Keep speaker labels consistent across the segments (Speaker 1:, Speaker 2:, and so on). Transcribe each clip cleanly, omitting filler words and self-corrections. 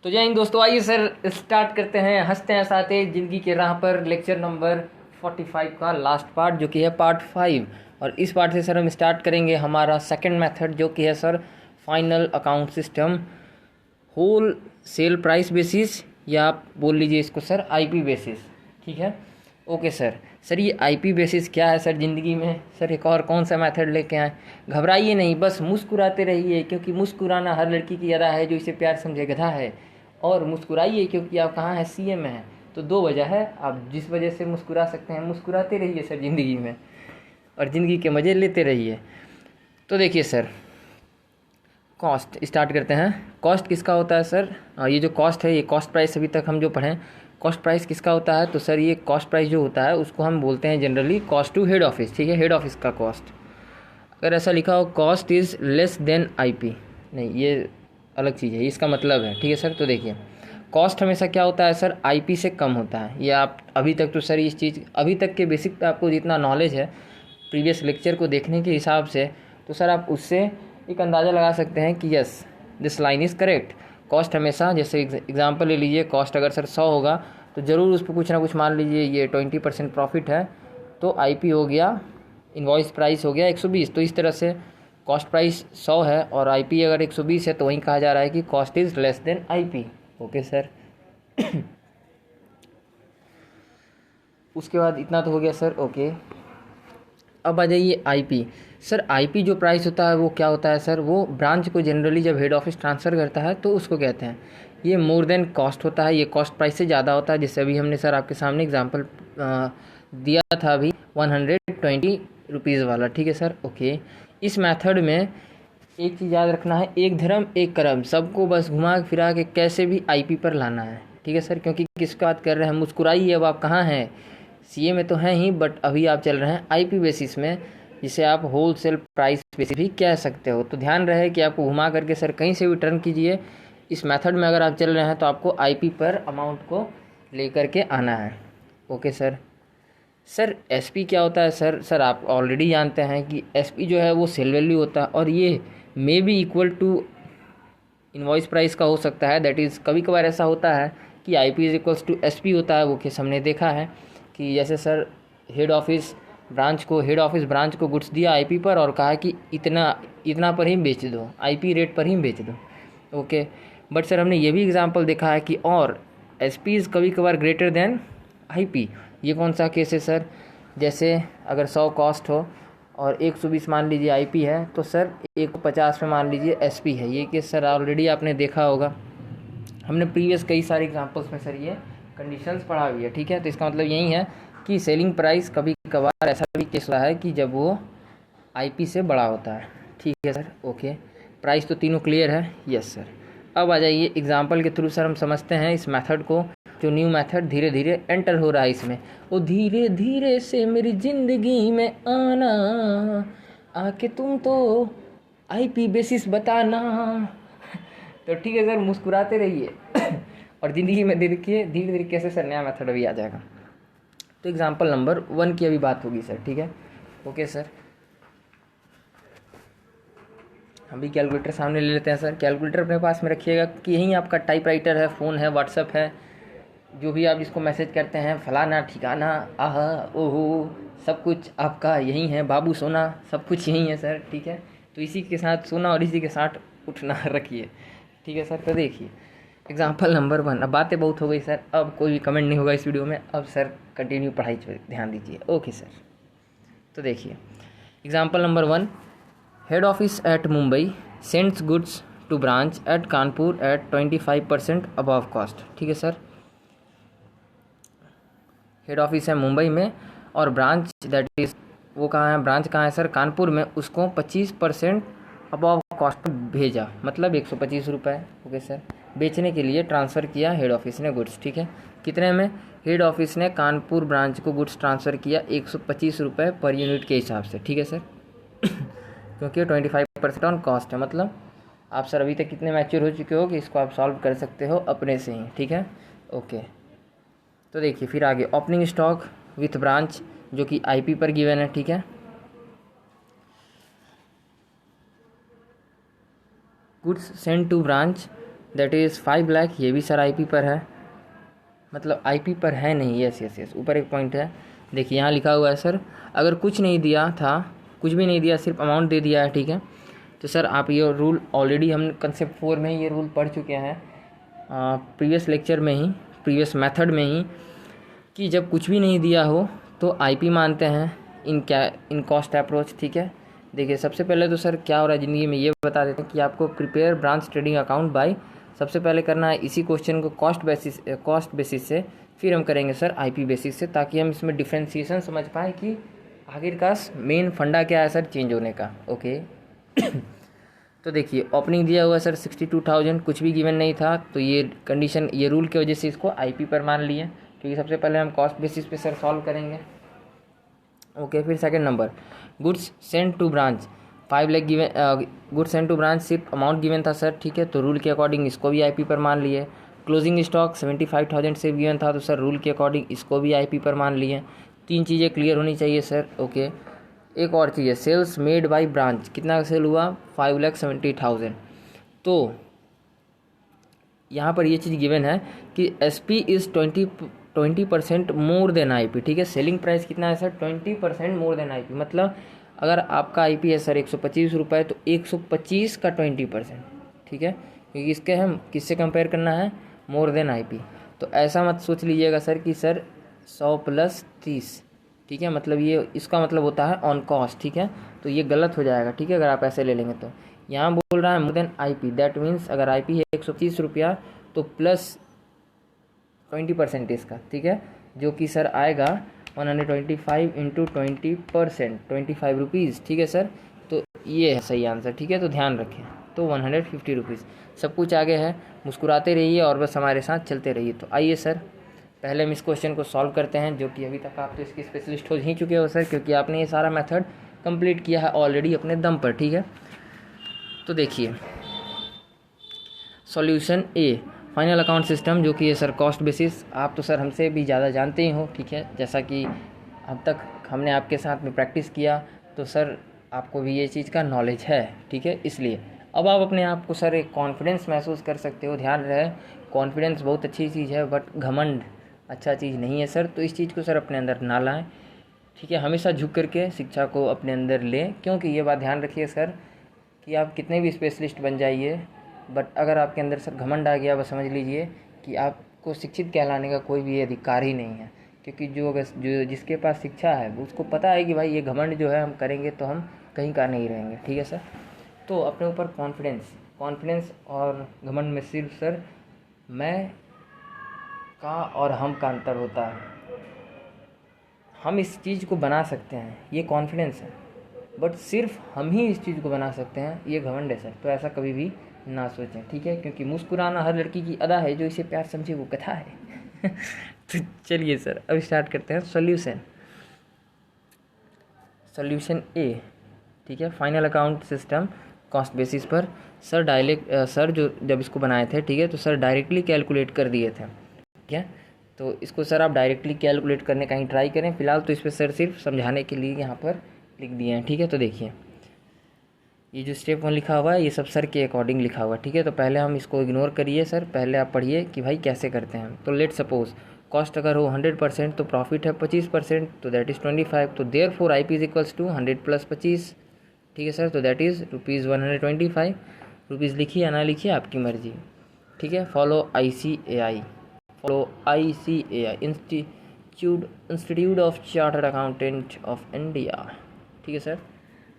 Speaker 1: तो जय हिंद दोस्तों, आइए सर स्टार्ट करते हैं हंसते हैं साथे ज़िंदगी के राह पर लेक्चर नंबर 45 का लास्ट पार्ट जो कि है पार्ट 5। और इस पार्ट से सर हम स्टार्ट करेंगे हमारा सेकंड मेथड जो कि है sir final account system wholesale price basis, या आप बोल लीजिए इसको सर आईपी बेसिस। ठीक है, ओके सर। सर ये आईपी बेसिस क्या है सर ज़िंदगी में? सर एक और कौन सा मेथड लेके आए? घबराइए नहीं, बस मुस्कुराते रहिए, क्योंकि मुस्कुराना हर लड़की की अदा है जो इसे प्यार समझे गधा है। और मुस्कुराइए क्योंकि आप कहाँ हैं, सीए में हैं। तो दो वजह है, आप जिस वजह से मुस्कुरा सकते हैं, मुस्कुराते रहिए सर ज़िंदगी में, और ज़िंदगी के मज़े लेते रहिए। तो देखिए सर, कॉस्ट स्टार्ट करते हैं। कॉस्ट किसका होता है सर? ये जो कॉस्ट है, ये कॉस्ट प्राइस अभी तक हम जो पढ़ें, कॉस्ट प्राइस किसका होता है? तो सर ये कॉस्ट प्राइस जो होता है उसको हम बोलते हैं generally cost to head office. ठीक है, हेड ऑफिस का कॉस्ट। अगर ऐसा लिखा हो cost is less than IP, नहीं, ये अलग चीज़ है, इसका मतलब है। ठीक है सर, तो देखिए कॉस्ट हमेशा क्या होता है सर, आईपी से कम होता है। ये आप अभी तक तो सर इस चीज़ अभी तक के बेसिक पे आपको जितना नॉलेज है प्रीवियस लेक्चर को देखने के हिसाब से, तो सर आप उससे एक अंदाज़ा लगा सकते हैं कि yes this line is correct. Cost हमेशा, जैसे एग्जांपल ले लीजिए, कॉस्ट अगर सर 100 होगा तो ज़रूर उस पर कुछ ना कुछ, मान लीजिए ये 20% प्रॉफिट है तो आईपी हो गया, इनवॉइस प्राइस हो गया 120। तो इस तरह से कॉस्ट प्राइस 100 है और आईपी अगर 120 है तो वहीं कहा जा रहा है कि cost is less than IP. Okay sir. उसके बाद इतना तो हो गया सर, ओके। अब आ जाइए आईपी। सर आईपी जो प्राइस होता है वो क्या होता है सर? वो ब्रांच को जनरली जब हेड ऑफिस ट्रांसफ़र करता है तो उसको कहते हैं, ये मोर देन कॉस्ट होता है, ये कॉस्ट प्राइस से ज़्यादा होता है। जैसे अभी हमने सर आपके सामने एग्जांपल दिया था अभी 120 रुपीज़ वाला। ठीक है सर, ओके। इस मेथड में एक चीज़ याद रखना है, एक धर्म एक कर्म, सबको बस घुमा फिरा के कैसे भी आईपी पर लाना है। ठीक है सर, क्योंकि किसका बात कर रहे हैं? मुस्कुराइए, अब आप कहाँ हैं? सीए में तो हैं ही, बट अभी आप चल रहे हैं आईपी बेसिस में, जिसे आप होल सेल प्राइस बेसिस भी कह सकते हो। तो ध्यान रहे कि आपको घुमा करके सर कहीं से भी टर्न कीजिए, इस मेथड में अगर आप चल रहे हैं तो आपको आईपी पर अमाउंट को लेकर के आना है। Okay sir. सर एसपी क्या होता है सर? सर आप ऑलरेडी जानते हैं कि एसपी जो है वो सेल वैल्यू होता है, और ये may be equal to invoice price का हो सकता है। दैट इज़ कभी कभार ऐसा होता है कि IP is equals to SP होता है। वो केस हमने देखा है कि जैसे सर हेड ऑफिस ब्रांच को गुड्स दिया आईपी पर और कहा कि इतना पर ही बेच दो, आईपी रेट पर ही बेच दो। ओके, बट सर हमने ये भी एग्जांपल देखा है कि और एसपी इज़ कभी कभार ग्रेटर देन आईपी। ये कौन सा केस है सर? जैसे अगर 100 कॉस्ट हो और 120 मान लीजिए आईपी है, तो सर 150 में मान लीजिए एसपी है। ये केस सर ऑलरेडी आपने देखा होगा, हमने प्रीवियस कई सारे एग्जांपल्स में सर ये कंडीशंस पढ़ा हुई है। ठीक है, तो इसका मतलब यही है कि सेलिंग प्राइस कभी कभार ऐसा भी केस रहा है कि जब वो आईपी से बड़ा होता है। ठीक है सर, ओके। प्राइस तो तीनों क्लियर है? Yes sir. अब आ जाइए एग्जांपल के थ्रू सर हम समझते हैं इस मेथड को, जो न्यू मेथड धीरे धीरे एंटर हो रहा है इसमें। वो धीरे धीरे से मेरी ज़िंदगी में आना, आके तुम तो आईपी बेसिस बताना। तो ठीक है सर, मुस्कुराते रहिए और ज़िंदगी में देखिए धीरे धीरे कैसे सर नया मेथड अभी आ जाएगा। तो एग्जांपल नंबर 1 की अभी बात होगी सर। ठीक है, ओके सर। हम भी कैलकुलेटर सामने ले लेते हैं सर। कैलकुलेटर अपने पास में रखिएगा कि यहीं आपका टाइपराइटर है, फ़ोन है, व्हाट्सअप है, जो भी आप जिसको मैसेज करते हैं, फलाना ठिकाना, आह ओहो, सब कुछ आपका यहीं है। बाबू सोना, सब कुछ यहीं है सर। ठीक है, तो इसी के साथ सोना और इसी के साथ उठना रखिए। ठीक है सर, तो देखिए एग्जांपल नंबर 1। अब बातें बहुत हो गई सर, अब कोई भी कमेंट नहीं होगा इस वीडियो में। अब सर कंटिन्यू पढ़ाई पर ध्यान दीजिए। ओके सर, तो देखिए example number 1, head office at Mumbai sends goods to branch at Kanpur at 25% above cost. ठीक है सर, हेड ऑफिस है मुंबई में और ब्रांच दैट इज़ वो कहाँ है, ब्रांच कहाँ है सर? कानपुर में। उसको 25% अबव कॉस्ट भेजा, मतलब 125 रुपये। ओके सर, बेचने के लिए ट्रांसफ़र किया हेड ऑफिस ने गुड्स। ठीक है, कितने में? हेड ऑफिस ने कानपुर ब्रांच को गुड्स ट्रांसफ़र किया 125 रुपये पर यूनिट के हिसाब से। ठीक है सर क्योंकि 25% ऑन कॉस्ट है। मतलब आप सर अभी तक कितने मैच्योर हो चुके हो कि इसको आप सॉल्व कर सकते हो अपने से ही। ठीक है, ओके। तो देखिए फिर आगे ओपनिंग स्टॉक विथ ब्रांच, जो कि आईपी पर गिवन है। ठीक है, goods send to branch that is 5 lakh. ये भी सर आईपी पर है, मतलब आईपी पर है नहीं, यस यस यस, ऊपर एक पॉइंट है, देखिए यहाँ लिखा हुआ है सर, अगर कुछ नहीं दिया था, कुछ भी नहीं दिया, सिर्फ अमाउंट दे दिया है, ठीक है, तो सर आप ये रूल ऑलरेडी हम कंसेप्ट 4 में ही ये रूल पढ़ चुके हैं, प्रीवियस लेक्चर में ही, प्रीवियस मेथड में ही, कि जब कुछ भी नहीं दिया हो तो आईपी मानते हैं इन कॉस्ट अप्रोच, ठीक है। देखिए सबसे पहले तो सर क्या हो रहा है ज़िंदगी में ये बता देते हैं कि आपको prepare branch trading account by, सबसे पहले करना है इसी क्वेश्चन को कॉस्ट बेसिस से, फिर हम करेंगे सर आईपी बेसिस से, ताकि हम इसमें डिफ्रेंसिएशन समझ पाएँ कि आखिरकार मेन फंडा क्या है सर चेंज होने का। ओके तो देखिए ओपनिंग दिया हुआ सर 62,000, कुछ भी गिवन नहीं था, तो ये कंडीशन, ये रूल की वजह से इसको आईपी पर मान लिए, क्योंकि सबसे पहले हम कॉस्ट बेसिस पे सर सॉल्व करेंगे। ओके फिर second number, goods send to branch 5 lakh given, goods send to branch सिर्फ अमाउंट गिवन था सर, ठीक है, तो रूल के अकॉर्डिंग इसको भी आईपी पर मान लिए। क्लोजिंग स्टॉक 75,000 से गिवन था, तो सर रूल के अकॉर्डिंग इसको भी आईपी पर मान लिए। 3 चीज़ें क्लियर होनी चाहिए सर। ओके एक और चीज़ है, सेल्स मेड बाय ब्रांच, कितना का सेल हुआ 5,70,000, तो यहाँ पर ये चीज़ गिवन है कि SP is 20% more than IP, ठीक है, सेलिंग प्राइस कितना है सर 20% मोर देन आईपी, मतलब अगर आपका आईपी है सर 125 रुपये, तो 125 का 20%, ठीक है, क्योंकि इसके हम किससे कंपेयर करना है, मोर देन आईपी। तो ऐसा मत सोच लीजिएगा सर कि सर 100 + 30, ठीक है, मतलब ये इसका मतलब होता है ऑन कॉस्ट, ठीक है, तो ये गलत हो जाएगा, ठीक है, अगर आप ऐसे ले लेंगे तो। यहाँ बोल रहा है more than IP, that means अगर आईपी है 130 रुपया तो प्लस 20% इसका, ठीक है, जो कि सर आएगा 125 इंटू 20%, 25 रुपीज़, ठीक है सर, तो ये है सही आंसर, ठीक है, तो ध्यान रखें, तो 150 रुपीज़। सब कुछ आगे है, मुस्कुराते रहिए और बस हमारे साथ चलते रहिए। तो आइए सर पहले हम इस क्वेश्चन को सॉल्व करते हैं, जो कि अभी तक आप तो इसके स्पेशलिस्ट हो ही चुके हो सर, क्योंकि आपने ये सारा मेथड कंप्लीट किया है ऑलरेडी अपने दम पर, ठीक है। तो देखिए सॉल्यूशन ए, फाइनल अकाउंट सिस्टम, जो कि है सर कॉस्ट बेसिस, आप तो सर हमसे भी ज़्यादा जानते ही हो, ठीक है, जैसा कि अब तक हमने आपके साथ में प्रैक्टिस किया, तो सर आपको भी ये चीज़ का नॉलेज है, ठीक है, इसलिए अब आप अपने आप को सर एक कॉन्फिडेंस महसूस कर सकते हो। ध्यान रहे, कॉन्फिडेंस बहुत अच्छी चीज़ है, बट घमंड अच्छा चीज़ नहीं है सर, तो इस चीज़ को सर अपने अंदर ना लाएं, ठीक है, हमेशा झुक करके शिक्षा को अपने अंदर लें, क्योंकि ये बात ध्यान रखिए सर कि आप कितने भी स्पेशलिस्ट बन जाइए, बट अगर आपके अंदर सर घमंड आ गया, बस समझ लीजिए कि आपको शिक्षित कहलाने का कोई भी अधिकार ही नहीं है, क्योंकि जो जिसके पास शिक्षा है उसको पता है कि भाई ये घमंड जो है हम करेंगे तो हम कहीं का नहीं रहेंगे, ठीक है सर। तो अपने ऊपर कॉन्फिडेंस और घमंड में सिर्फ सर मैं का और हम का अंतर होता है। हम इस चीज़ को बना सकते हैं, ये कॉन्फिडेंस है, बट सिर्फ हम ही इस चीज़ को बना सकते हैं, ये घमंड है सर, तो ऐसा कभी भी ना सोचें, ठीक है, क्योंकि मुस्कुराना हर लड़की की अदा है, जो इसे प्यार समझे वो कथा है। तो चलिए सर अब स्टार्ट करते हैं सॉल्यूशन ए, ठीक है, final account system cost basis पर। सर जो जब इसको बनाए थे, ठीक है, तो सर डायरेक्टली कैलकुलेट कर दिए थे, ठीक है, तो इसको सर आप डायरेक्टली कैलकुलेट करने का ही ट्राई करें, फिलहाल तो इस पर सर सिर्फ समझाने के लिए यहाँ पर लिख दिए हैं, ठीक है। तो देखिए ये जो स्टेप 1 लिखा हुआ है ये सब सर के अकॉर्डिंग लिखा हुआ है, ठीक है, तो पहले हम इसको इग्नोर करिए सर, पहले आप पढ़िए कि भाई कैसे करते हैं। तो लेट सपोज कॉस्ट अगर हो 100% तो प्रॉफिट है 25%, तो दैट इज़ 25, तो therefore I P is equals to 100 + 25, ठीक है सर, तो दैट इज़ ₹125। रुपीज़ लिखिए या ना लिखिए आपकी मर्जी, ठीक है। Follow ICAI, institute of chartered accountant of India, ठीक है सर,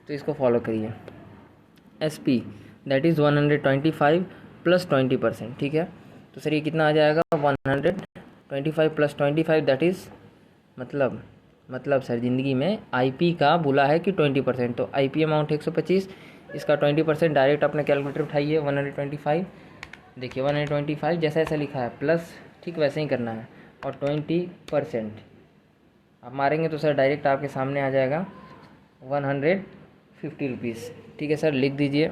Speaker 1: तो इसको फॉलो करिए। SP दैट इज़ 125 + 20%, ठीक है, तो सर ये कितना आ जाएगा 125 + 25, दैट इज़ मतलब सर ज़िंदगी में IP का बोला है कि 20%, तो IP अमाउंट 125, इसका 20% डायरेक्ट अपने कैलकुलेटर उठाइए 125, देखिए 125 जैसा ऐसा लिखा है प्लस, ठीक वैसे ही करना है, और 20% आप मारेंगे तो सर डायरेक्ट आपके सामने आ जाएगा 150 रुपीज़, ठीक है सर, लिख दीजिए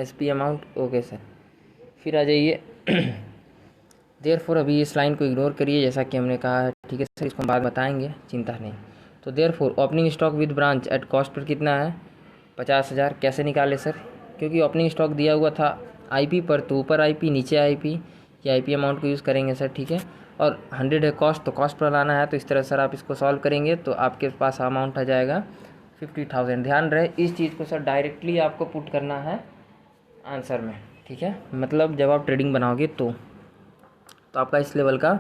Speaker 1: SP अमाउंट। ओके सर, फिर आ जाइए देयरफॉर, अभी इस लाइन को इग्नोर करिए जैसा कि हमने कहा है, ठीक है सर, इसको हम बाद बताएंगे, चिंता नहीं। तो therefore opening stock with branch at cost per कितना है 50,000, कैसे निकाले सर, क्योंकि ओपनिंग स्टॉक दिया हुआ था आईपी पर तो ऊपर आईपी नीचे आईपी, ये आईपी अमाउंट को यूज़ करेंगे सर, ठीक है। और 100 है कॉस्ट, तो कॉस्ट पर लाना है, तो इस तरह सर आप इसको सॉल्व करेंगे तो आपके पास अमाउंट आ जाएगा 50,000। ध्यान रहे इस चीज़ को सर डायरेक्टली आपको पुट करना है आंसर में, ठीक है। मतलब जब आप ट्रेडिंग बनाओगे तो आपका इस लेवल का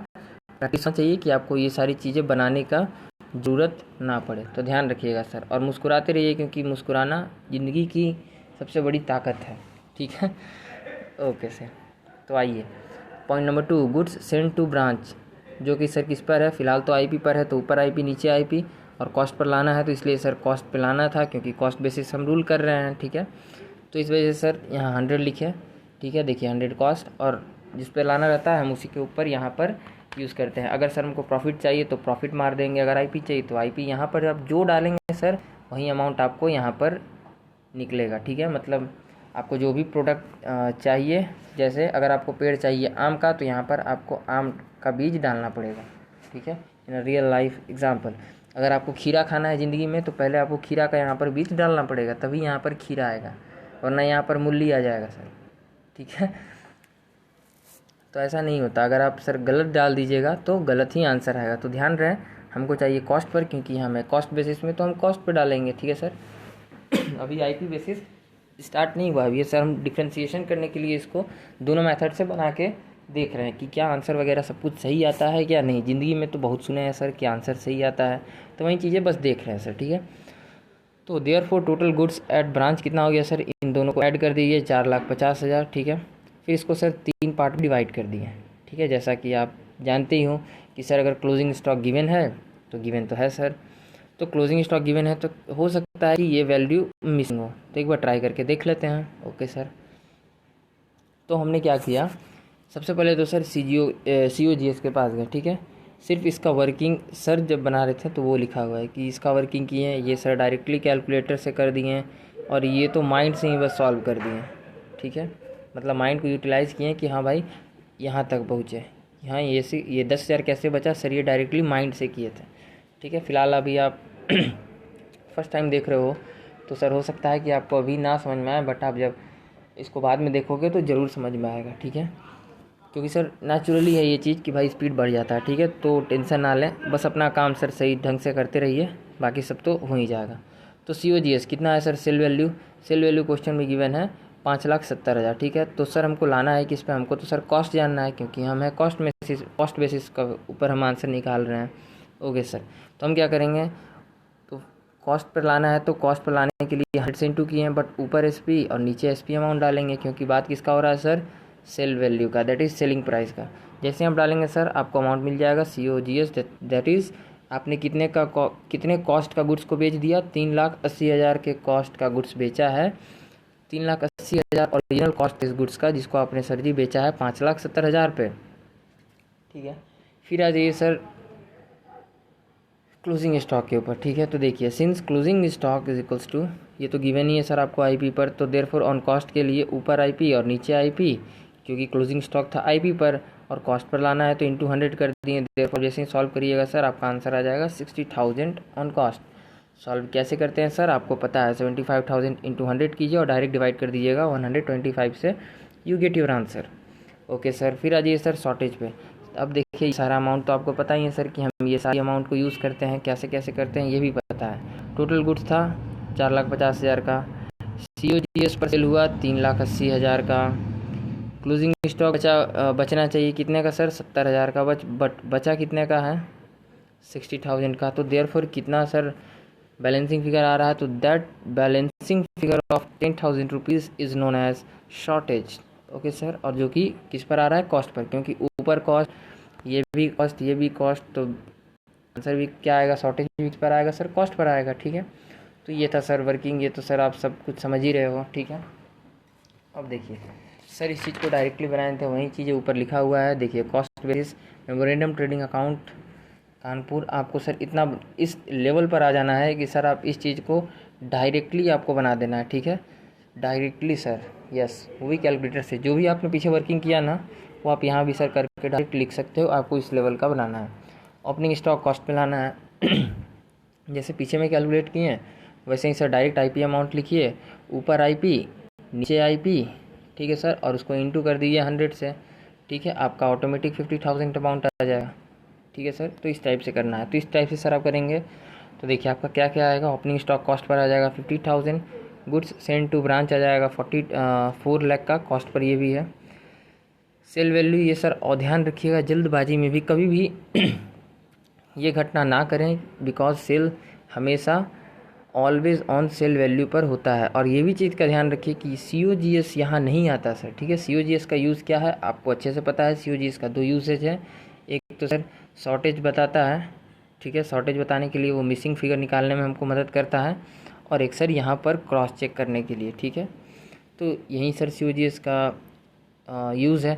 Speaker 1: प्रैक्टिस होना चाहिए कि आपको ये सारी चीज़ें बनाने का ज़रूरत ना पड़े। तो ध्यान रखिएगा सर, और मुस्कुराते रहिए क्योंकि मुस्कुराना ज़िंदगी की सबसे बड़ी ताकत है, ठीक है। ओके सर, तो आइए point number 2, goods send to branch, जो कि सर किस पर है, फिलहाल तो आईपी पर है, तो ऊपर आईपी नीचे आईपी, और कॉस्ट पर लाना है तो इसलिए सर कॉस्ट पे लाना था क्योंकि कॉस्ट बेसिस हम रूल कर रहे हैं, ठीक है। तो इस वजह से सर यहाँ 100 लिखे, ठीक है। देखिए 100 कॉस्ट, और जिस पे लाना रहता है हम उसी के ऊपर यहाँ पर यूज़ करते हैं। अगर सर हमको प्रॉफिट चाहिए तो प्रॉफिट मार देंगे, अगर आईपी चाहिए तो आईपी। यहाँ पर आप जो डालेंगे सर वही अमाउंट आपको यहाँ पर निकलेगा, ठीक है। मतलब आपको जो भी प्रोडक्ट चाहिए, जैसे अगर आपको पेड़ चाहिए आम का तो यहाँ पर आपको आम का बीज डालना पड़ेगा, ठीक है। इन रियल लाइफ एग्जांपल, अगर आपको खीरा खाना है ज़िंदगी में तो पहले आपको खीरा का यहाँ पर बीज डालना पड़ेगा, तभी यहाँ पर खीरा आएगा, वरना यहाँ पर मूली आ जाएगा सर, ठीक है। तो ऐसा नहीं होता, अगर आप सर गलत डाल दीजिएगा तो गलत ही आंसर आएगा। तो ध्यान रहे हमको चाहिए कॉस्ट पर, क्योंकि हमें कॉस्ट बेसिस में तो हम कॉस्ट पर डालेंगे, ठीक है सर। अभी आईपी बेसिस स्टार्ट नहीं हुआ, अभी ये सर हम डिफ्रेंसिएशन करने के लिए इसको दोनों मेथड से बना के देख रहे हैं कि क्या आंसर वगैरह सब कुछ सही आता है क्या नहीं। ज़िंदगी में तो बहुत सुने हैं सर कि आंसर सही आता है, तो वही चीज़ें बस देख रहे हैं सर, ठीक है। तो therefore total goods at branch कितना हो गया सर, इन दोनों को ऐड कर दीजिए 4,50,000, ठीक है। फिर इसको सर 3 पार्ट में डिवाइड कर दिए, ठीक है। जैसा कि आप जानते ही हो कि सर अगर क्लोजिंग स्टॉक गिवन है तो गिवन तो है सर, तो क्लोजिंग स्टॉक गिवन है तो हो सकता है कि ये वैल्यू मिसिंग हो, तो एक बार ट्राई करके देख लेते हैं। ओके सर, तो हमने क्या किया, सबसे पहले तो सर COGS के पास गए, ठीक है। सिर्फ इसका वर्किंग सर जब बना रहे थे तो वो लिखा हुआ है कि इसका वर्किंग किए हैं, ये सर डायरेक्टली कैलकुलेटर से कर दिए हैं, और ये तो माइंड से ही बस सॉल्व कर दिए हैं, ठीक है। मतलब माइंड को यूटिलाइज़ किए कि हाँ भाई यहाँ तक पहुँचे, यहाँ ये 10,000 कैसे बचा सर, ये डायरेक्टली माइंड से किए थे, ठीक है। फ़िलहाल अभी आप फर्स्ट टाइम देख रहे हो तो सर हो सकता है कि आपको अभी ना समझ में आए, बट आप जब इसको बाद में देखोगे तो ज़रूर समझ में आएगा, ठीक है। क्योंकि सर नेचुरली है ये चीज़ कि भाई स्पीड बढ़ जाता है, ठीक है। तो टेंशन ना लें, बस अपना काम सर सही ढंग से करते रहिए, बाकी सब तो हो ही जाएगा। तो COGS कितना है सर, सेल वैल्यू क्वेश्चन में गिवन है 5,70,000, ठीक है। तो सर हमको लाना है किस पे, हमको तो सर कॉस्ट जानना है, क्योंकि हम है कॉस्ट बेसिस का ऊपर हम आंसर निकाल रहे हैं। ओके सर, तो हम क्या करेंगे, तो कॉस्ट पर लाना है तो कॉस्ट पर लाने के लिए 100 से इंटू किए हैं, बट ऊपर SP और नीचे SP अमाउंट डालेंगे, क्योंकि बात किसका हो रहा है सर, सेल वैल्यू का, दैट इज़ सेलिंग प्राइस का। जैसे आप डालेंगे सर आपको अमाउंट मिल जाएगा COGS, दैट इज़ आपने कितने कॉस्ट का गुड्स को बेच दिया, 3,80,000 के कॉस्ट का गुड्स बेचा है, 3,80,000 ओरिजिनल कॉस्ट इस गुड्स का, जिसको आपने सर जी बेचा है 5,70,000 पे, ठीक है। फिर आ जाइए सर क्लोजिंग स्टॉक के ऊपर, ठीक है। तो देखिए since closing stock is equals to, ये तो गिवन ही है सर आपको आईपी पर, तो देयरफॉर ऑन कॉस्ट के लिए ऊपर आईपी और नीचे आईपी, क्योंकि क्लोजिंग स्टॉक था आईपी पर और कॉस्ट पर लाना है तो इंटू 100 कर दिए। देयरफॉर जैसे ही सॉल्व करिएगा सर आपका आंसर आ जाएगा 60,000 ऑन कॉस्ट। सॉल्व कैसे करते हैं सर, आपको पता है 75,000 इंटू 100 कीजिए और डायरेक्ट डिवाइड कर दीजिएगा 125 से, you get your answer. Okay sir, फिर आ जाइए सर शॉर्टेज पे। अब देखिए सारा अमाउंट तो आपको पता ही है सर कि हम ये सारी अमाउंट को यूज़ करते हैं, कैसे कैसे करते हैं ये भी पता है। टोटल गुड्स था 4,50,000 का, COGS पर सेल हुआ 3,80,000 का, क्लोजिंग स्टॉक बचना चाहिए कितने का सर, 70,000 का, बचा कितने का है, 60,000 का। तो देयरफॉर कितना सर बैलेंसिंग फिगर आ रहा है, तो that balancing figure of 10,000 rupees is known as shortage. Okay sir, और जो कि किस पर आ रहा है, कॉस्ट पर, क्योंकि ऊपर कॉस्ट, ये भी कॉस्ट, तो आंसर भी क्या आएगा, शॉर्टेज भी पर आएगा सर, कॉस्ट पर आएगा, ठीक है। तो ये था सर वर्किंग, ये तो सर आप सब कुछ समझ ही रहे हो, ठीक है। अब देखिए सर इस चीज़ को डायरेक्टली बनाए थे, वही चीज़ें ऊपर लिखा हुआ है, देखिए cost basis memorandum trading account Kanpur. आपको सर इतना इस लेवल पर आ जाना है कि सर आप इस चीज़ को डायरेक्टली आपको बना देना है, ठीक है, डायरेक्टली सर, यस, वो भी कैलकुलेटर से, जो भी आपने पीछे वर्किंग किया ना वो आप यहाँ भी सर करके डायरेक्ट लिख सकते हो। आपको इस लेवल का बनाना है, ओपनिंग स्टॉक कॉस्ट पे लाना है जैसे पीछे में कैलकुलेट किए हैं वैसे ही सर डायरेक्ट आईपी अमाउंट लिखिए, ऊपर आईपी नीचे आईपी, ठीक है सर, और उसको इंटू कर दीजिए 100 से, ठीक है, आपका ऑटोमेटिक 50,000 अमाउंट आ जाएगा, ठीक है सर। तो इस टाइप से करना है, तो इस टाइप से सर आप करेंगे तो देखिए आपका क्या क्या आएगा। ओपनिंग स्टॉक कॉस्ट पर आ जाएगा 50,000, गुड्स सेंड टू ब्रांच आ जाएगा 4 लाख का कॉस्ट पर, ये भी है। सेल वैल्यू ये सर, और ध्यान रखिएगा जल्दबाजी में भी कभी भी ये घटना ना करें, बिकॉज सेल हमेशा ऑलवेज ऑन सेल वैल्यू पर होता है। और ये भी चीज़ का ध्यान रखिए कि COGS यहाँ नहीं आता सर, ठीक है। COGS का यूज़ क्या है आपको अच्छे से पता है। COGS का 2 यूसेज है, एक तो सर शॉर्टेज बताता है, ठीक है, शॉर्टेज बताने के लिए वो मिसिंग फिगर निकालने में हमको मदद करता है, और एक सर यहाँ पर क्रॉस चेक करने के लिए, ठीक है। तो यहीं सर COGS का यूज़ है।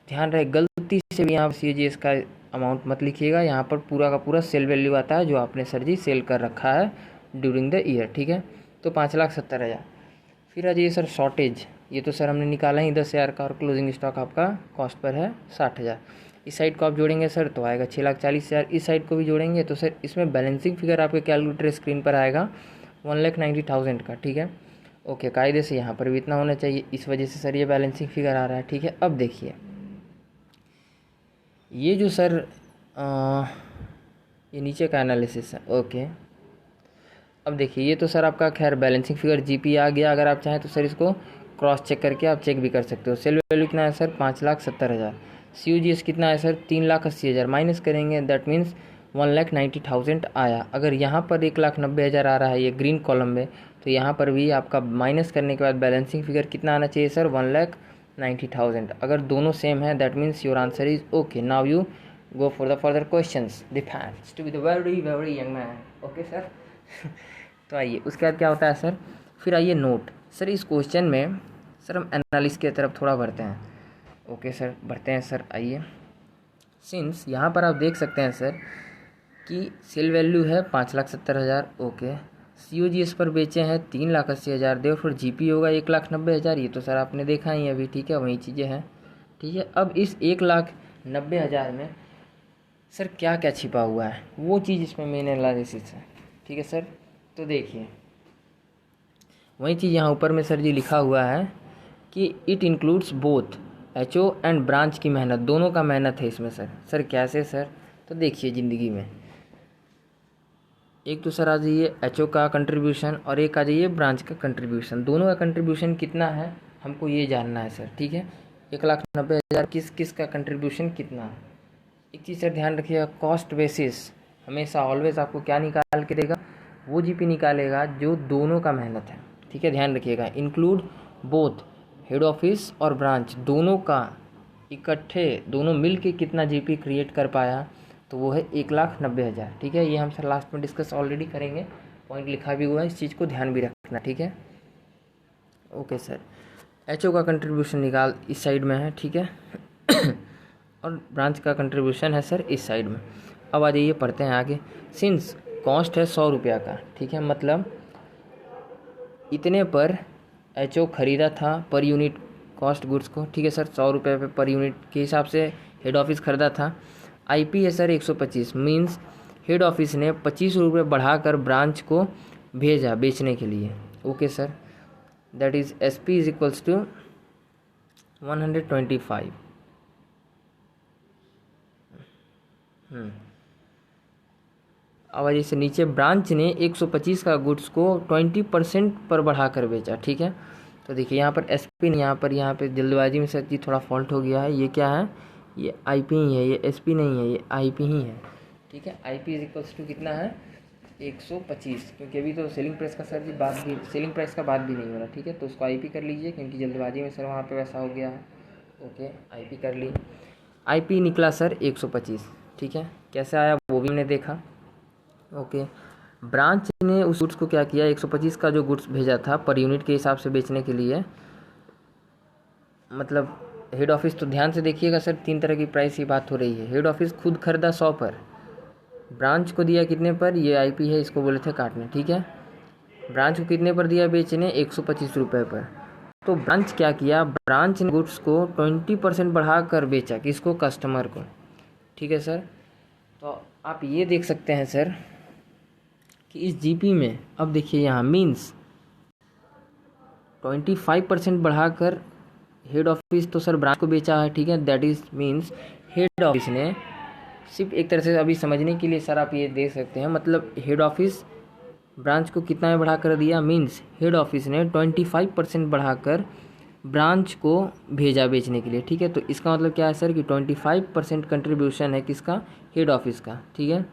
Speaker 1: ध्यान रहे गलती से भी यहाँ COGS का अमाउंट मत लिखिएगा, यहाँ पर पूरा का पूरा सेल वैल्यू आता है जो आपने सर जी सेल कर रखा है ड्यूरिंग द ईयर, ठीक है। तो 5,70,000। फिर आ जाइए सर शॉर्टेज, ये तो सर हमने निकाला ही 10,000 का, और क्लोजिंग स्टॉक आपका कॉस्ट पर है 60,000। इस साइड को आप जोड़ेंगे सर तो आएगा 6,40,000। इस साइड को भी जोड़ेंगे तो सर इसमें बैलेंसिंग फिगर आपके कैलकुलेटर स्क्रीन पर आएगा 1,90,000 का, ठीक है। ओके, कायदे से यहाँ पर भी इतना होना चाहिए, इस वजह से सर ये बैलेंसिंग फिगर आ रहा है, ठीक है। अब देखिए ये जो सर ये नीचे का एनालिसिस है, ओके। अब देखिए ये तो सर आपका खैर बैलेंसिंग फिगर GP आ गया। अगर आप चाहें तो सर इसको क्रॉस चेक करके आप चेक भी कर सकते हो। सेल वैल्यू कितना है सर 5,70,000। COGS कितना है सर 3,80,000, माइनस करेंगे दैट मीन्स 1,90,000 आया। अगर यहाँ पर 1,90,000 आ रहा है ये ग्रीन कॉलम में, तो यहाँ पर भी आपका माइनस करने के बाद बैलेंसिंग फिगर कितना आना चाहिए सर 1,90,000। अगर दोनों सेम है that means your answer is okay. Now you go for the further questions. Defence to be the very very young man, okay sir. तो आइए उसके बाद क्या होता है सर, फिर आइए नोट। सर इस क्वेश्चन में सर हम एनालिसिस की तरफ थोड़ा बढ़ते हैं, ओके सर, बढ़ते हैं सर। आइए सिंस यहाँ पर आप देख सकते हैं सर कि सेल वैल्यू है 5,70,000, ओके। COGS पर बेचे हैं 3,80,000, देव फिर GP होगा 1,90,000, ये तो सर आपने देखा ही अभी, ठीक है, वही चीज़ें हैं, ठीक है। अब इस 1,90,000 में सर क्या क्या छिपा हुआ है वो चीज़ इसमें मेन एनालिसिस है, ठीक है सर। तो देखिए वही चीज़ यहाँ ऊपर में सर जी लिखा हुआ है कि it includes both HO and branch की मेहनत, दोनों का मेहनत है इसमें सर। सर कैसे सर, तो देखिए ज़िंदगी में एक तो सर आ जाइए HO का कंट्रीब्यूशन और एक आ जाइए ब्रांच का कंट्रीब्यूशन, दोनों का कंट्रीब्यूशन कितना है हमको ये जानना है सर, ठीक है। 1,90,000 किस किस का कंट्रीब्यूशन कितना है। एक चीज़ सर ध्यान रखिएगा, कॉस्ट बेसिस हमेशा ऑलवेज आपको क्या निकाल के देगा, वो GP निकालेगा जो दोनों का मेहनत है, ठीक है, ध्यान रखिएगा। इंक्लूड बोथ हेड ऑफिस और ब्रांच, दोनों का इकट्ठे, दोनों मिल के कितना GP क्रिएट कर पाया, तो वो है 1,90,000, ठीक है। ये हम सर लास्ट में डिस्कस ऑलरेडी करेंगे, पॉइंट लिखा भी हुआ है, इस चीज़ को ध्यान भी रखना, ठीक है, ओके सर। HO का कंट्रीब्यूशन निकाल इस साइड में है, ठीक है। और ब्रांच का कंट्रीब्यूशन है सर इस साइड में। अब आ जाइए पढ़ते हैं आगे। सिंस कॉस्ट है 100 रुपया का, ठीक है, मतलब इतने पर HO खरीदा था पर यूनिट कॉस्ट गुड्स को, ठीक है सर, 100 रुपये पे पर यूनिट के हिसाब से हेड ऑफिस खरीदा था। IP है सर 125, मीन्स हेड ऑफिस ने 25 रुपये बढ़ाकर ब्रांच को भेजा बेचने के लिए, okay sir. That is SP is equals to 125। अब जैसे नीचे ब्रांच ने 125 का गुड्स को 20% पर बढ़ाकर बेचा, ठीक है। तो देखिए यहाँ पर SP नहीं, यहाँ पे जल्दबाजी में सर जी थोड़ा फॉल्ट हो गया है। ये क्या है, ये IP ही है, ये SP नहीं है, ये IP ही है, ठीक है। IP इज इक्वल्स टू कितना है 125, क्योंकि अभी तो सेलिंग प्राइस का सर जी बात भी, सेलिंग प्राइस का बात भी नहीं हो रहा, ठीक है। तो उसको IP कर लीजिए क्योंकि जल्दबाजी में सर वहाँ पे वैसा हो गया है, ओके। IP कर ली, IP निकला सर 125, ठीक है। कैसे आया वो भी हमने देखा, ओके। ब्रांच ने उस गुड्स को क्या किया, 125 का जो गुड्स भेजा था पर यूनिट के हिसाब से बेचने के लिए, मतलब हेड ऑफिस, तो ध्यान से देखिएगा सर 3 तरह की प्राइस की बात हो रही है। हेड ऑफिस खुद खरीदा 100 पर, ब्रांच को दिया कितने पर, ये IP है, इसको बोले थे काटने, ठीक है। ब्रांच को कितने पर दिया बेचने, 125 रुपये पर। तो ब्रांच क्या किया, ब्रांच ने गुड्स को 20% बढ़ा कर बेचा, किसको, कस्टमर को, ठीक है सर। तो आप ये देख सकते हैं सर कि इस GP में, अब देखिए यहाँ मीन्स 25% बढ़ाकर हेड ऑफिस तो सर ब्रांच को बेचा है, ठीक है, that is means head office ने सिर्फ एक तरह से अभी समझने के लिए सर आप ये देख सकते हैं, मतलब हेड ऑफिस ब्रांच को कितना में बढ़ा कर दिया, मीन्स हेड ऑफिस ने 25% बढ़ाकर ब्रांच को भेजा बेचने के लिए, ठीक है। तो इसका मतलब क्या है सर कि 25% कंट्रीब्यूशन है किसका, हेड ऑफिस का, ठीक है।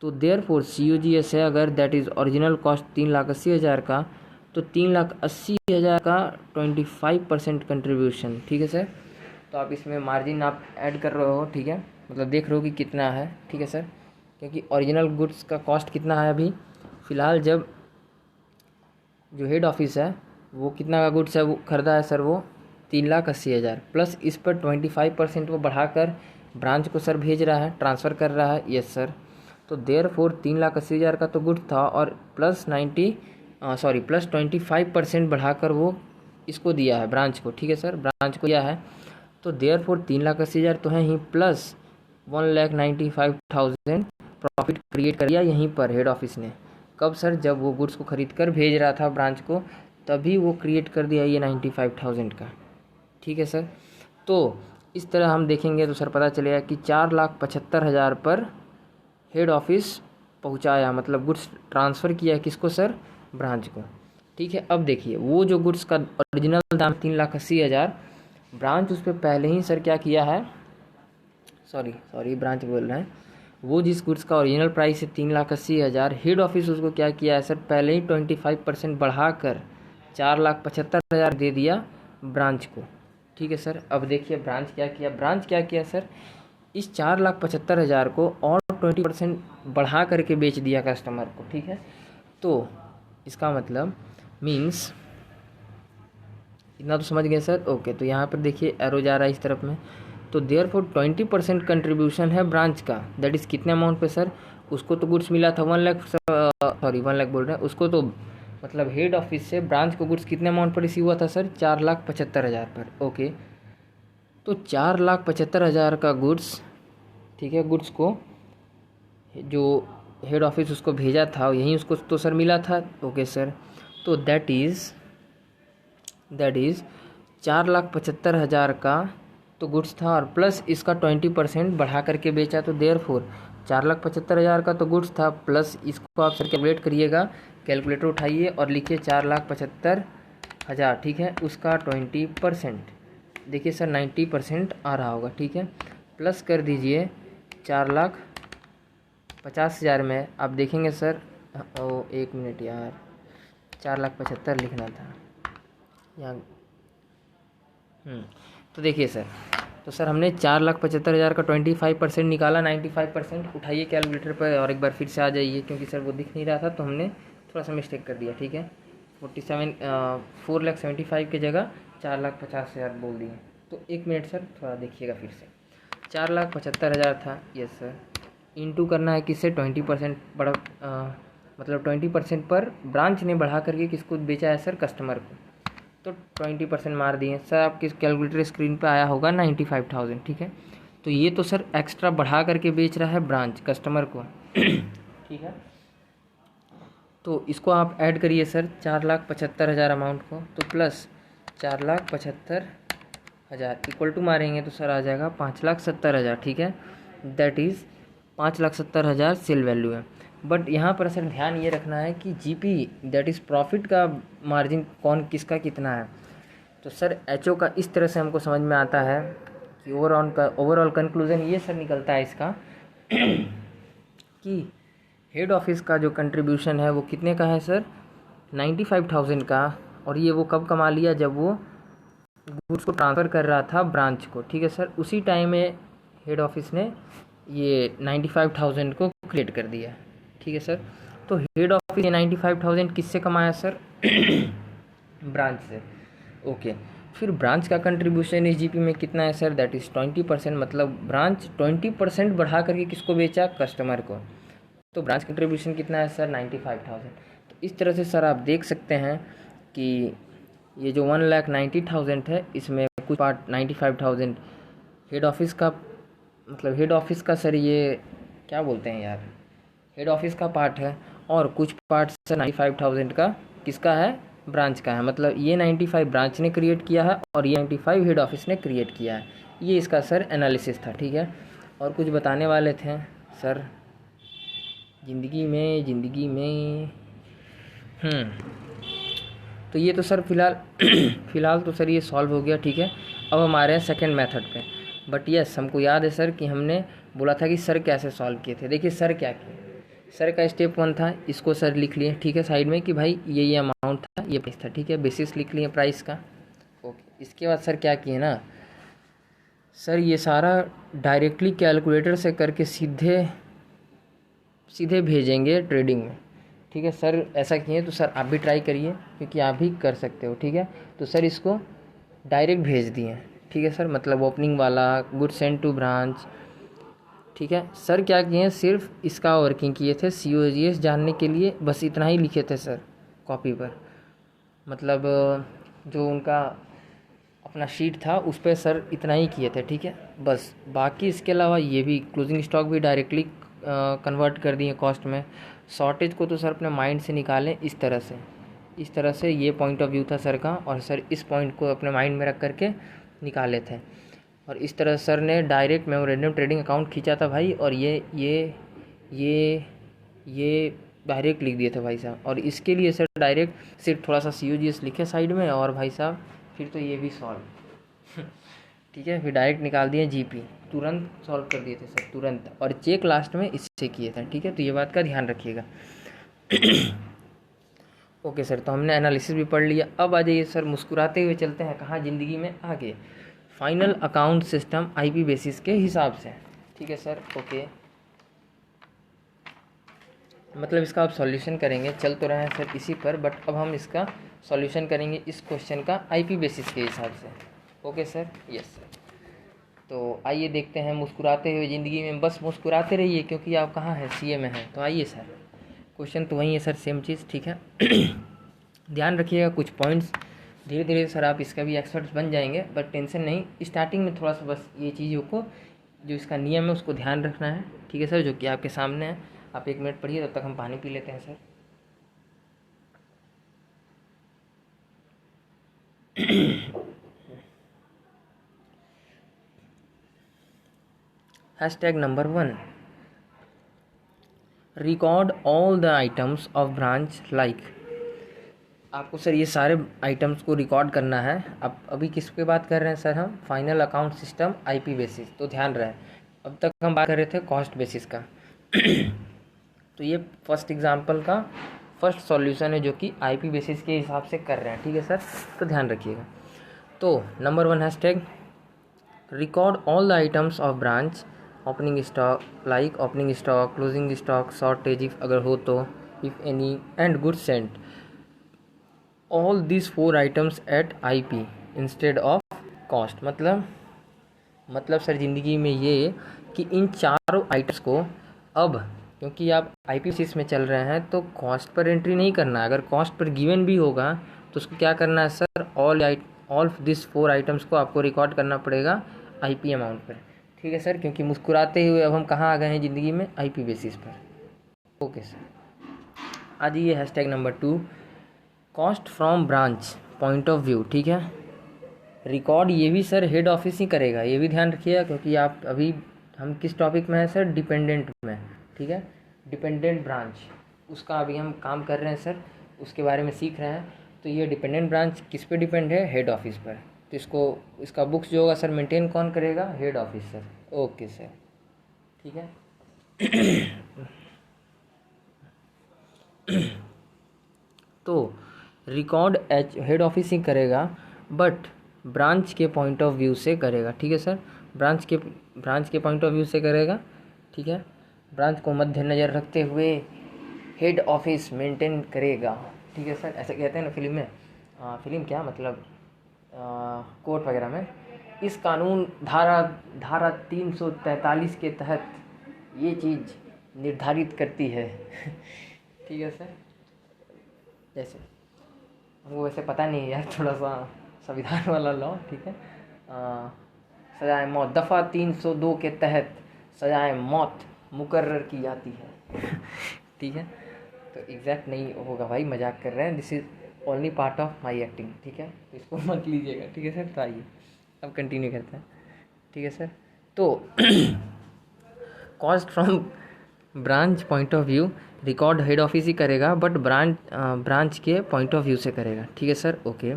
Speaker 1: तो देयर फोर COGS है अगर दैट इज़ ओरिजिनल कॉस्ट 3,80,000 का, तो 3,80,000 का 25% कंट्रीब्यूशन, ठीक है सर। तो आप इसमें मार्जिन आप ऐड कर रहे हो, ठीक है, मतलब देख रहे हो कि कितना है, ठीक है सर, क्योंकि ओरिजिनल गुड्स का कॉस्ट कितना है अभी फ़िलहाल, जब जो हेड ऑफिस है वो कितना का गुड्स है वो खरीदा है सर, वो 3,80,000 प्लस इस पर 25% वो बढ़ाकर ब्रांच को सर भेज रहा है, ट्रांसफ़र कर रहा है, यस सर। तो देयर फोर 3,80,000 का तो गुड था और प्लस 25% बढ़ाकर वो इसको दिया है ब्रांच को, ठीक है सर, ब्रांच को दिया है। तो देयर फोर 3,80,000 तो है ही, प्लस 1,95,000 प्रॉफिट क्रिएट कर दिया यहीं पर हेड ऑफिस ने। कब सर, जब वो गुड्स को ख़रीद कर भेज रहा था ब्रांच को, तभी वो क्रिएट कर दिया ये 95,000 का, ठीक है सर। तो इस तरह हम देखेंगे तो सर पता चलेगा कि 4,75,000 पर हेड ऑफिस पहुंचाया, मतलब गुड्स ट्रांसफ़र किया किसको सर, ब्रांच को, ठीक है। अब देखिए वो जो गुड्स का ओरिजिनल दाम 3,80,000, ब्रांच उस पर पहले ही सर क्या किया है, सॉरी ब्रांच बोल रहे हैं, वो जिस गुड्स का ओरिजिनल प्राइस है 3,80,000, हेड ऑफिस उसको क्या किया है सर, पहले ही 25% बढ़ाकर 4,75,000 दे दिया ब्रांच को, ठीक है सर। अब देखिए ब्रांच क्या किया सर, इस 4,75,000 को और 20% बढ़ा करके बेच दिया कस्टमर को, ठीक है। तो इसका मतलब मीन्स इतना तो समझ गए सर, ओके। तो यहाँ पर देखिए एरो जा रहा है इस तरफ में, तो देयर फॉर 20% कंट्रीब्यूशन है ब्रांच का, दैट इज़ कितने अमाउंट पे सर, उसको तो गुड्स मिला था 1 लाख बोल रहे हैं, उसको तो मतलब हेड ऑफिस से ब्रांच को गुड्स कितने अमाउंट पर रिसीव हुआ था सर, 4,75,000 पर, ओके। तो 4,75,000 का गुड्स, ठीक है, गुड्स को जो हेड ऑफिस उसको भेजा था यहीं उसको तो सर मिला था, ओके सर। तो दैट इज़ 4,75,000 का तो गुड्स था और प्लस इसका 20% बढ़ा करके बेचा, तो देयर फोर 4,75,000 का तो गुड्स था, प्लस इसको आप सर कैलकुलेट करिएगा, कैलकुलेटर उठाइए और लिखिए 4,75,000, ठीक है, उसका 20%, देखिए सर 90% आ रहा होगा, ठीक है, प्लस कर दीजिए 4,50,000 में, आप देखेंगे सर, ओ 1 मिनट यार, 4,75,000 लिखना था यहाँ, तो देखिए सर, तो सर हमने 4,75,000 का 25% निकाला, 95% उठाइए कैलकुलेटर पर और एक बार फिर से आ जाइए, क्योंकि सर वो दिख नहीं रहा था तो हमने थोड़ा सा मिस्टेक कर दिया, ठीक है। 4,75,000 की जगह 4,50,000 बोल दिए, तो 1 मिनट सर थोड़ा देखिएगा फिर से, 4,75,000 था, यस सर, इंटू करना है किससे, 20% बढ़ा, मतलब 20% पर ब्रांच ने बढ़ा करके किसको बेचा है सर, कस्टमर को, तो 20% मार दिए सर, आपकी कैलकुलेटर स्क्रीन पे आया होगा 95,000, ठीक है। तो ये तो सर एक्स्ट्रा बढ़ा करके बेच रहा है ब्रांच कस्टमर को, ठीक है। तो इसको आप ऐड करिए सर 4,75,000 अमाउंट को, तो प्लस 4,75,000 इक्वल टू मारेंगे तो सर आ जाएगा 5,70,000, ठीक है, दैट इज़ 5,70,000 सेल वैल्यू है। बट यहाँ पर सर ध्यान ये रखना है कि GP दैट इज़ प्रॉफिट का मार्जिन कौन किसका कितना है। तो सर HO का इस तरह से हमको समझ में आता है कि ओवरऑल कंक्लूजन ये सर निकलता है इसका कि हेड ऑफिस का जो कंट्रीब्यूशन है वो कितने का है सर, 95,000 का, और ये वो कब कमा लिया, जब वो गुड्स को ट्रांसफ़र कर रहा था ब्रांच को, ठीक है सर, उसी टाइम में हेड ऑफिस ने ये 95,000 को क्रिएट कर दिया, ठीक है सर। तो हेड ऑफिस ने 95,000 किससे कमाया सर, ब्रांच से, ओके। फिर ब्रांच का कंट्रीब्यूशन इस GP में कितना है सर, दैट इज़ 20%, मतलब ब्रांच 20% बढ़ा करके किसको बेचा, कस्टमर को, तो ब्रांच कंट्रीब्यूशन कितना है सर, 95,000। तो इस तरह से सर आप देख सकते हैं कि ये जो 1,90,000 है, इसमें कुछ पार्ट 95,000 हेड ऑफिस का, मतलब हेड ऑफिस का सर ये क्या बोलते हैं यार, हेड ऑफिस का पार्ट है, और कुछ पार्ट सर 95,000 का किसका है, ब्रांच का है, मतलब ये 95 ब्रांच ने क्रिएट किया है और ये 95 हेड ऑफिस ने क्रिएट किया है। ये इसका सर एनालिसिस था, ठीक है। और कुछ बताने वाले थे सर ज़िंदगी में तो ये तो सर फ़िलहाल तो सर ये सॉल्व हो गया, ठीक है। अब हम आ रहे हैं सेकंड मेथड पे। बट यस, हमको याद है सर कि हमने बोला था कि सर कैसे सॉल्व किए थे। देखिए सर क्या किए, सर का स्टेप 1 था, इसको सर लिख लिए, ठीक है, साइड में कि भाई ये अमाउंट था, ये प्राइस था, ठीक है, बेसिस लिख लिए प्राइस का। ओके, इसके बाद सर क्या किए ना, सर ये सारा डायरेक्टली कैलकुलेटर से करके सीधे सीधे भेजेंगे ट्रेडिंग में, ठीक है सर। ऐसा किए तो सर आप भी ट्राई करिए, क्योंकि आप भी कर सकते हो, ठीक है। तो सर इसको डायरेक्ट भेज दिए, ठीक है सर, मतलब ओपनिंग वाला गुड सेंड टू ब्रांच, ठीक है। सर क्या किए, सिर्फ इसका वर्किंग किए थे, COGS जानने के लिए बस इतना ही लिखे थे सर कॉपी पर, मतलब जो उनका अपना शीट था उस पर सर इतना ही किए थे, ठीक है बस। बाकी इसके अलावा ये भी क्लोजिंग स्टॉक भी डायरेक्टली कन्वर्ट कर दिए कॉस्ट में। शॉर्टेज को तो सर अपने माइंड से निकालें इस तरह से ये पॉइंट ऑफ व्यू था सर का, और सर इस पॉइंट को अपने माइंड में रख करके निकाले थे। और इस तरह सर ने डायरेक्ट मेमोरेंडम ट्रेडिंग अकाउंट खींचा था भाई, और ये डायरेक्ट लिख दिए थे भाई साहब। और इसके लिए सर डायरेक्ट सिर्फ थोड़ा सा COGS लिखे साइड में, और भाई साहब फिर तो ये भी सॉल्व ठीक है। फिर डायरेक्ट निकाल दिए GP, तुरंत सॉल्व कर दिए थे सर, तुरंत। और चेक लास्ट में इससे किए थे, ठीक है, तो ये बात का ध्यान रखिएगा ओके सर, तो हमने एनालिसिस भी पढ़ लिया। अब आ जाइए सर, मुस्कुराते हुए चलते हैं कहाँ, ज़िंदगी में आगे। Final account system IP basis के हिसाब से, ठीक है सर। ओके, मतलब इसका आप सॉल्यूशन करेंगे, चल तो रहे हैं सर इसी पर, बट अब हम इसका सॉल्यूशन करेंगे इस क्वेश्चन का IP बेसिस के हिसाब से। Okay sir, yes sir. तो आइए देखते हैं, मुस्कुराते हुए ज़िंदगी में, बस मुस्कुराते रहिए, क्योंकि आप कहाँ हैं, CA में हैं। तो आइए सर, क्वेश्चन तो वही है सर, सेम चीज़, ठीक है ध्यान रखिएगा कुछ पॉइंट्स, धीरे धीरे सर आप इसका भी एक्सपर्ट्स बन जाएंगे, बट टेंशन नहीं, स्टार्टिंग में थोड़ा सा बस ये चीज़ों को, जो इसका नियम है उसको ध्यान रखना है, ठीक है सर, जो कि आपके सामने है। आप 1 मिनट पढ़िए, तब तक हम पानी पी लेते हैं sir hashtag number 1, record all the items of branch like. आपको सर ये सारे आइटम्स को रिकॉर्ड करना है। अब अभी किस पे बात कर रहे हैं सर हम, final account system IP basis, तो ध्यान रहे। अब तक हम बात कर रहे थे कॉस्ट बेसिस का तो ये फर्स्ट एग्जांपल का फर्स्ट सॉल्यूशन है, जो कि IP बेसिस के हिसाब से कर रहे हैं, ठीक है सर, तो ध्यान रखिएगा। तो number 1 hashtag, record all the items of branch, opening stock like opening stock, closing stock, shortage if अगर हो तो, if any, and good sent all this 4 items eight IP instead of cost. मतलब sir ज़िंदगी में ये कि इन चारों items को अब, क्योंकि आप IP बेसिस में चल रहे हैं, तो कॉस्ट पर एंट्री नहीं करना है। अगर कॉस्ट पर गिवन भी होगा तो उसको क्या करना है सर, ऑल दिस 4 आइटम्स को आपको रिकॉर्ड करना पड़ेगा IP अमाउंट पर, ठीक है सर। क्योंकि मुस्कुराते हुए अब हम कहाँ आ गए हैं ज़िंदगी में, IP बेसिस पर। ओके सर, आ जाइए hashtag number 2, cost from branch point of view, ठीक है। रिकॉर्ड ये भी सर हेड ऑफिस ही करेगा, ये भी ध्यान रखिएगा, क्योंकि आप अभी हम किस टॉपिक में हैं सर, डिपेंडेंट में, ठीक है, डिपेंडेंट ब्रांच, उसका अभी हम काम कर रहे हैं सर, उसके बारे में सीख रहे हैं। तो ये डिपेंडेंट ब्रांच किस पे डिपेंड है, हेड ऑफिस पर। तो इसका बुक्स जो होगा सर मेंटेन कौन करेगा, head office sir. Okay sir, ठीक है तो रिकॉर्ड हेड ऑफिस ही करेगा, बट ब्रांच के पॉइंट ऑफ व्यू से करेगा, ठीक है सर। ब्रांच के पॉइंट ऑफ व्यू से करेगा, ठीक है। ब्रांच को मद्देनज़र रखते हुए हेड ऑफिस मेंटेन करेगा, ठीक है सर। ऐसे कहते हैं ना फिल्म में, फिल्म क्या मतलब कोर्ट वगैरह में, इस कानून धारा 343 के तहत ये चीज़ निर्धारित करती है ठीक है सर। जैसे हमको वैसे पता नहीं है यार, थोड़ा सा संविधान वाला लॉ, ठीक है। सजाए मौत दफ़ा 302 के तहत सजाए मौत मुकर्रर की जाती है ठीक है। तो एग्जैक्ट नहीं होगा भाई, मजाक कर रहे हैं, this is only part of my acting, ठीक है, तो इसको मत लीजिएगा, ठीक है सर। तो आइए अब कंटिन्यू करते हैं, ठीक है सर। तो cost from branch point of view record head office ही करेगा, बट ब्रांच के पॉइंट ऑफ व्यू से करेगा, ठीक है सर। ओके,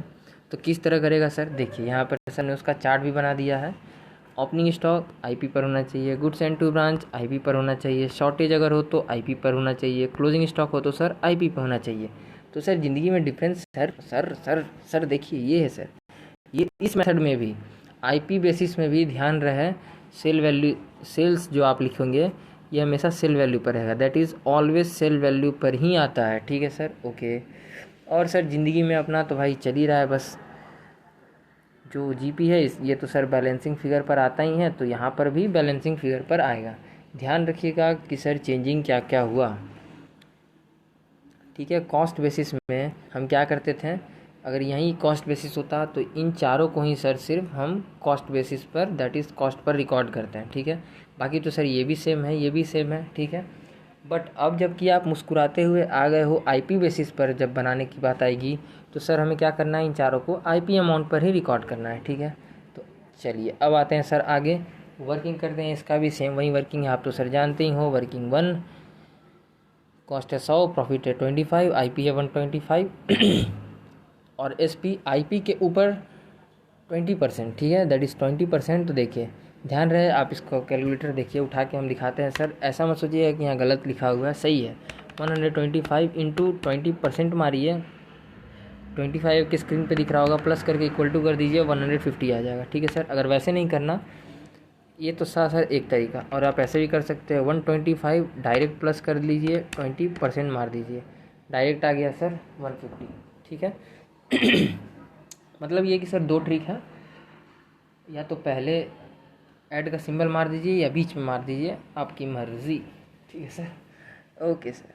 Speaker 1: तो किस तरह करेगा सर, देखिए यहाँ पर सर ने उसका चार्ट भी बना दिया है। ओपनिंग स्टॉक आईपी पर होना चाहिए, goods and to branch IP पर होना चाहिए, शॉर्टेज अगर हो तो आईपी पर होना चाहिए, क्लोजिंग स्टॉक हो तो सर आईपी पर होना चाहिए। तो सर ज़िंदगी में difference sir sir sir sir देखिए ये है सर, ये इस मेथड में भी आईपी बेसिस में भी ध्यान रहे, सेल वैल्यू, सेल्स जो आप लिखेंगे ये हमेशा सेल वैल्यू पर रहेगा, that is always sale value पर ही आता है, ठीक है सर। ओके, और सर ज़िंदगी में अपना तो भाई चल ही रहा है, बस जो जीपी है ये तो सर बैलेंसिंग फिगर पर आता ही है, तो यहाँ पर भी बैलेंसिंग फिगर पर आएगा। ध्यान रखिएगा कि सर चेंजिंग क्या क्या हुआ, ठीक है। कॉस्ट बेसिस में हम क्या करते थे, अगर यहीं कॉस्ट बेसिस होता तो इन चारों को ही सर सिर्फ हम कॉस्ट बेसिस पर, that is cost per record करते हैं, ठीक है। बाकी तो सर ये भी सेम है, ये भी सेम है, ठीक है। बट अब जबकि आप मुस्कुराते हुए आ गए हो आईपी बेसिस पर, जब बनाने की बात आएगी तो सर हमें क्या करना है, इन चारों को आईपी अमाउंट पर ही रिकॉर्ड करना है, ठीक है। तो चलिए अब आते हैं सर आगे, वर्किंग करते हैं, इसका भी सेम वही वर्किंग है, आप तो सर जानते ही हो। वर्किंग 1, कॉस्ट है 100, प्रॉफिट है 25, आईपी है 125 और एसपी आईपी के ऊपर 20%, ठीक है, दैट इज़ 20%। तो देखिए ध्यान रहे, आप इसको कैलकुलेटर देखिए उठा के हम दिखाते हैं सर, ऐसा मत सोचिए कि यहाँ गलत लिखा हुआ है, सही है। 125 इंटू 20% मारिए, 25 के स्क्रीन पे दिख रहा होगा, प्लस करके इक्वल टू कर दीजिए, 150 आ जाएगा, ठीक है सर। अगर वैसे नहीं करना, ये तो सर एक तरीका, और आप ऐसे भी कर सकते हैं, 125 डायरेक्ट प्लस कर लीजिए, 20% मार दीजिए, डायरेक्ट आ गया सर 150, ठीक है। मतलब ये कि सर दो ट्रिक है, या तो पहले ऐड का सिंबल मार दीजिए या बीच में मार दीजिए, आपकी मर्ज़ी, ठीक है सर। ओके सर,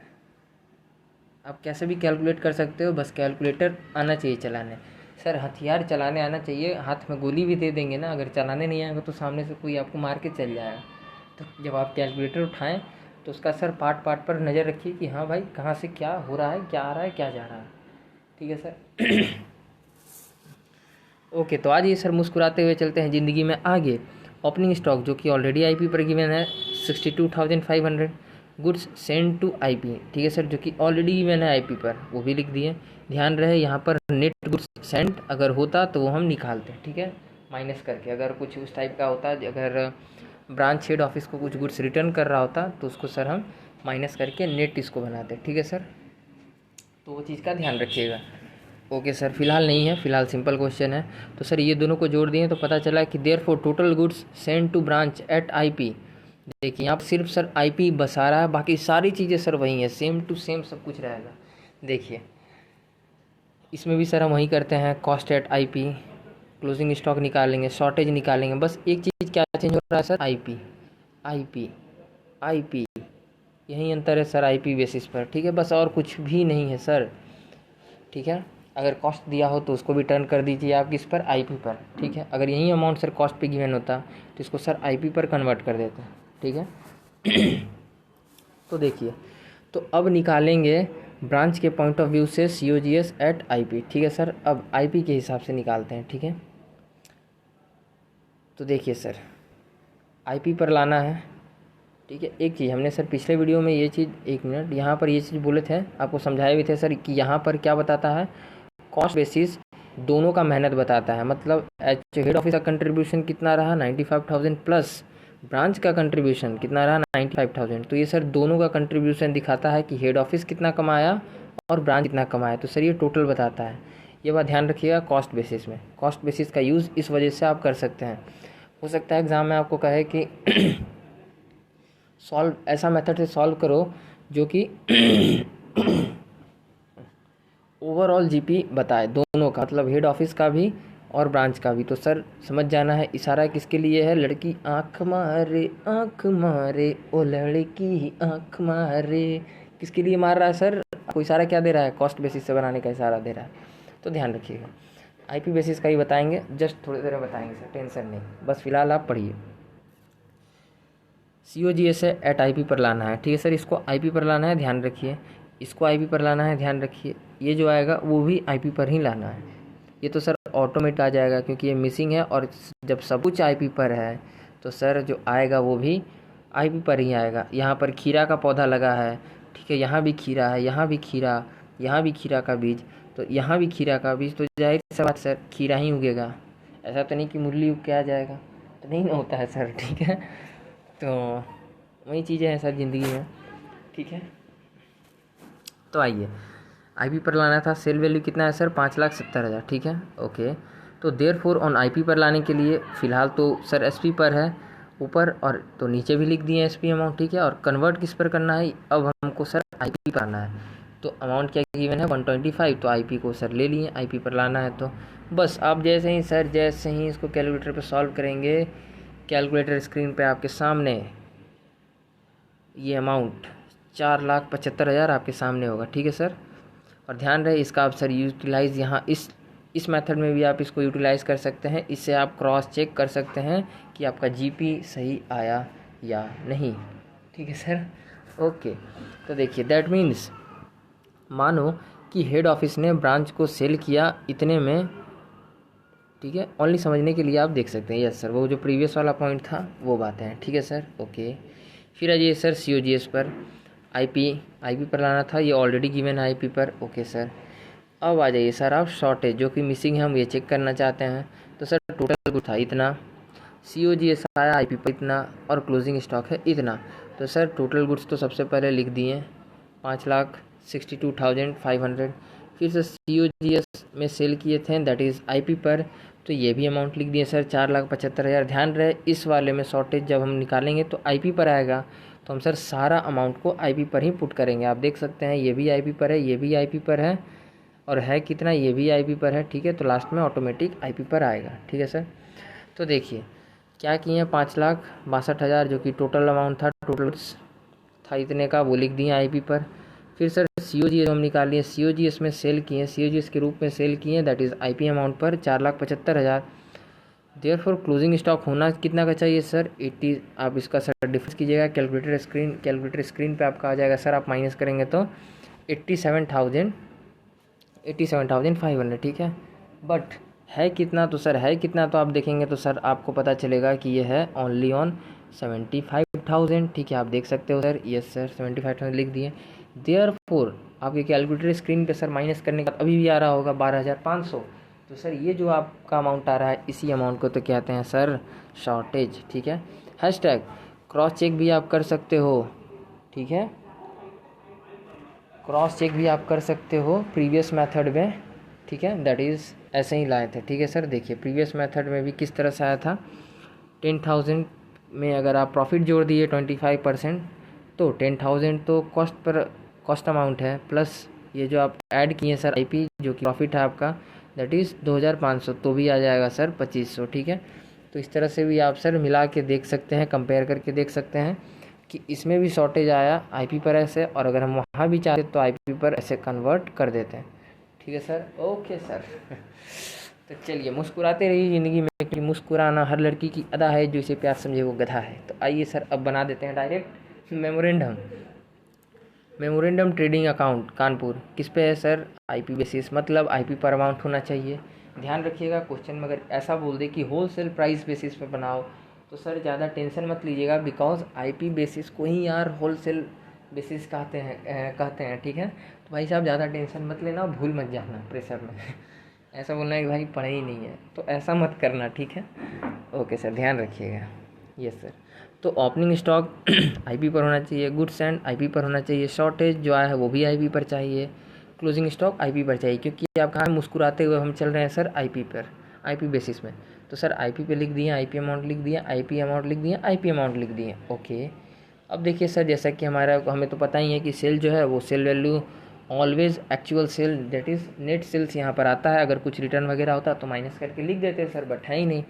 Speaker 1: आप कैसे भी कैलकुलेट कर सकते हो, बस कैलकुलेटर आना चाहिए चलाने। सर हथियार चलाने आना चाहिए, हाथ में गोली भी दे देंगे ना, अगर चलाने नहीं आएगा तो सामने से कोई आपको मार के चल जाएगा। तो जब आप कैलकुलेटर उठाएं तो उसका सर पार्ट पार्ट पर नज़र रखिए कि हाँ भाई कहाँ से क्या हो रहा है, क्या आ रहा है, क्या जा रहा है, ठीक है सर। ओके, तो आज ये सर मुस्कुराते हुए चलते हैं ज़िंदगी में आगे। ओपनिंग स्टॉक जो कि ऑलरेडी आईपी पर गिवन है 62,500, गुड्स सेंड टू आईपी, ठीक है सर, जो कि ऑलरेडी गिवन है आईपी पर, वो भी लिख दिए। ध्यान रहे यहाँ पर नेट गुड्स सेंड अगर होता तो वो हम निकालते हैं, ठीक है, माइनस करके। अगर कुछ उस टाइप का होता, अगर ब्रांच हेड ऑफिस को कुछ गुड्स रिटर्न कर रहा होता तो उसको सर हम माइनस करके नेट इसको बनाते, ठीक है सर। तो वो चीज़ का ध्यान रखिएगा। ओके सर, फिलहाल नहीं है, फिलहाल सिंपल क्वेश्चन है। तो सर ये दोनों को जोड़ दिए तो पता चला कि therefore total goods send to branch at IP. देखिए यहाँ पर सिर्फ सर आईपी बसा रहा है, बाकी सारी चीज़ें सर वही है, सेम टू सेम सब कुछ रहेगा। देखिए इसमें भी सर हम वही करते हैं, cost at IP, closing stock निकालेंगे, शॉर्टेज निकालेंगे, बस एक चीज़ क्या चेंज हो रहा है सर, आईपी आईपी आईपी, यही अंतर है सर आईपी बेसिस पर, ठीक है, बस और कुछ भी नहीं है सर, ठीक है। अगर कॉस्ट दिया हो तो उसको भी टर्न कर दीजिए आप किस पर, आईपी पर, ठीक है। अगर यही अमाउंट सर कॉस्ट पे गिवन होता तो इसको सर आईपी पर कन्वर्ट कर देते, ठीक है। तो देखिए, तो अब निकालेंगे ब्रांच के पॉइंट ऑफ व्यू से COGS एट आईपी, ठीक है सर। अब आईपी के हिसाब से निकालते हैं, ठीक है। तो देखिए सर आईपी पर लाना है, ठीक है। एक चीज़ हमने सर पिछले वीडियो में ये चीज़, एक मिनट, यहाँ पर ये चीज़ बोले थे, आपको समझाए भी थे सर कि यहाँ पर क्या बताता है, कॉस्ट बेसिस दोनों का मेहनत बताता है। मतलब हेड ऑफिस का कंट्रीब्यूशन कितना रहा 95,000 प्लस ब्रांच का कंट्रीब्यूशन कितना रहा 95,000। तो ये सर दोनों का कंट्रीब्यूशन दिखाता है कि हेड ऑफिस कितना कमाया और ब्रांच कितना कमाया, तो सर ये टोटल बताता है। ये बात ध्यान रखिएगा कॉस्ट बेसिस में। कॉस्ट बेसिस का यूज़ इस वजह से आप कर सकते हैं। हो सकता है एग्ज़ाम में आपको कहे कि सॉल्व, ऐसा मेथड से सॉल्व करो जो कि ओवरऑल जीपी बताए दोनों का, मतलब हेड ऑफिस का भी और ब्रांच का भी। तो सर समझ जाना है इशारा किसके लिए है, लड़की आँख मारे ओ लड़की आँख मारे, किसके लिए मार रहा है सर, कोई इशारा क्या दे रहा है, कॉस्ट बेसिस से बनाने का इशारा दे रहा है। तो ध्यान रखिएगा, आईपी बेसिस का ही बताएंगे, जस्ट थोड़ी देर में बताएंगे सर, टेंशन नहीं, बस फिलहाल आप पढ़िए। COGS से एट आईपी पर लाना है, ठीक है सर, इसको आईपी पर लाना है, ध्यान रखिए। इसको आईपी पर लाना है, ध्यान रखिए। ये जो आएगा वो भी आईपी पर ही लाना है। ये तो सर ऑटोमेट आ जाएगा क्योंकि ये मिसिंग है, और जब सब कुछ आईपी पर है तो सर जो आएगा वो भी आईपी पर ही आएगा। यहाँ पर खीरा का पौधा लगा है, ठीक है, यहाँ भी खीरा है, यहाँ भी खीरा, यहाँ भी खीरा का बीज, तो यहाँ भी खीरा का बीज, तो जाहिर सी बात सर खीरा ही उगेगा। ऐसा तो नहीं कि मूली उग के आ जाएगा, तो नहीं ना होता है सर, ठीक है। तो वही चीज़ें हैं सर ज़िंदगी में, ठीक है। तो आइए आईपी पर लाना था, सेल वैल्यू कितना है सर 5,70,000, ठीक है, ओके। तो देयरफॉर ऑन आईपी पर लाने के लिए फ़िलहाल तो सर एसपी पर है ऊपर, और तो नीचे भी लिख दिए एसपी अमाउंट, ठीक है। और कन्वर्ट किस पर करना है, अब हमको सर आईपी पर आना है। तो अमाउंट क्या गिवन है 125, तो आईपी को सर ले लिए, आईपी पर लाना है। तो बस आप जैसे ही इसको कैलकुलेटर पर सॉल्व करेंगे, कैलकुलेटर स्क्रीन पर आपके सामने ये अमाउंट 4,75,000 आपके सामने होगा, ठीक है सर। और ध्यान रहे इसका आप सर यूटिलाइज़ यहाँ इस मेथड में भी आप इसको यूटिलाइज़ कर सकते हैं। इससे आप क्रॉस चेक कर सकते हैं कि आपका जीपी सही आया या नहीं, ठीक है सर, ओके। तो देखिए दैट मीन्स मानो कि हेड ऑफिस ने ब्रांच को सेल किया इतने में, ठीक है। ओनली समझने के लिए आप देख सकते हैं, यस सर, वो जो प्रीवियस वाला पॉइंट था वो बात है, ठीक है सर, ओके। फिर आ जाइए सर COGS पर, आईपी पर लाना था, ये ऑलरेडी गिवन है आईपी पर, ओके सर। अब आ जाइए सर आप शॉर्टेज जो कि मिसिंग है, हम ये चेक करना चाहते हैं। तो सर टोटल कुछ था इतना, COGS आया आईपी पर इतना, और क्लोजिंग स्टॉक है इतना। तो सर टोटल गुड्स तो सबसे पहले लिख दिए 5,62,500। फिर सर COGS में सेल किए थे दैट इज़ आईपी पर, तो ये भी अमाउंट लिख दिए सर 4,75,000। ध्यान रहे इस वाले में शॉर्टेज जब हम निकालेंगे तो आईपी पर आएगा, तो हम सर सारा अमाउंट को आईपी पर ही पुट करेंगे। आप देख सकते हैं ये भी आईपी पर है, ये भी आईपी पर है, और है कितना, ये भी आईपी पर है, ठीक है। तो लास्ट में ऑटोमेटिक आईपी पर आएगा, ठीक है सर। तो देखिए क्या किए, 5,62,000 जो कि टोटल अमाउंट था, टोटल था इतने का, वो लिख दिए आईपी पर। फिर सर COGS हम निकाल लिए, COGS में सेल किए, COGS के रूप में सेल किए दैट इज़ आईपी अमाउंट पर 4,75,000। देयरफॉर क्लोजिंग स्टॉक होना कितना का चाहिए सर 80। आप इसका सर डिफरेंस कीजिएगा, कैलकुलेटर स्क्रीन पे आपका आ जाएगा सर, आप माइनस करेंगे तो 87,500, ठीक है। बट है कितना, तो सर है कितना, तो आप देखेंगे तो सर आपको पता चलेगा कि ये है ओनली ऑन 75,000, ठीक है। आप देख सकते हो सर, यस सर 75,000 लिख दिए। देयरफॉर आपके कैलकुलेटर स्क्रीन पे सर माइनस करने का अभी भी आ रहा होगा 12,500। तो सर ये जो आपका अमाउंट आ रहा है इसी अमाउंट को तो कहते हैं सर शॉर्टेज, ठीक है। हैशटैग क्रॉस चेक भी आप कर सकते हो, ठीक है, क्रॉस चेक भी आप कर सकते हो प्रीवियस मेथड में, ठीक है। दैट इज़ ऐसे ही लाए थे, ठीक है सर। देखिए प्रीवियस मेथड में भी किस तरह से आया था, 10,000 में अगर आप प्रॉफिट जोड़ दिए 25%, तो 10,000 तो कॉस्ट अमाउंट है, प्लस ये जो आप ऐड किए सर आईपी जो कि प्रॉफिट है आपका दैट इज़ 2,500, तो भी आ जाएगा सर 2,500, ठीक है। तो इस तरह से भी आप सर मिला के देख सकते हैं, कंपेयर करके देख सकते हैं कि इसमें भी शॉर्टेज आया आईपी पर ऐसे, और अगर हम वहाँ भी चाहते तो आईपी पर ऐसे कन्वर्ट कर देते हैं, ठीक है सर, ओके सर। तो चलिए मुस्कुराते रहिए ज़िंदगी में, क्योंकि मुस्कुराना हर लड़की की अदा है, जो इसे प्यार समझे वो गधा है। तो आइए सर अब बना देते हैं direct memorandum trading account Kanpur. किस पे है सर, आईपी बेसिस, मतलब आईपी पर अमाउंट होना चाहिए। ध्यान रखिएगा क्वेश्चन में अगर ऐसा बोल दे कि होलसेल प्राइस बेसिस पे बनाओ, तो सर ज़्यादा टेंशन मत लीजिएगा, बिकॉज आईपी बेसिस को ही यार होलसेल बेसिस कहते हैं, ठीक है। तो भाई साहब ज़्यादा टेंशन मत लेना, भूल मत जाना प्रेशर में ऐसा बोलना है कि भाई पढ़े ही नहीं है, तो ऐसा मत करना, ठीक है, ओके सर, ध्यान रखिएगा, यस सर। तो ओपनिंग स्टॉक आईपी पर होना चाहिए, गुड्स एंड आईपी पर होना चाहिए, शॉर्टेज जो आया है वो भी आईपी पर चाहिए, क्लोजिंग स्टॉक आईपी पर चाहिए, क्योंकि आप कहाँ मुस्कुराते हुए हम चल रहे हैं सर आईपी पर, आईपी बेसिस में। तो सर आईपी पे लिख दिए, आईपी अमाउंट लिख दिया, आईपी अमाउंट लिख दिया, आईपी अमाउंट लिख दिए, ओके। अब देखिए सर जैसा कि हमें तो पता ही है कि सेल जो है वो sale value always actual sale that is net sales यहाँ पर आता है। अगर कुछ रिटर्न वगैरह होता तो माइनस करके लिख देते सर, बट है ही नहीं,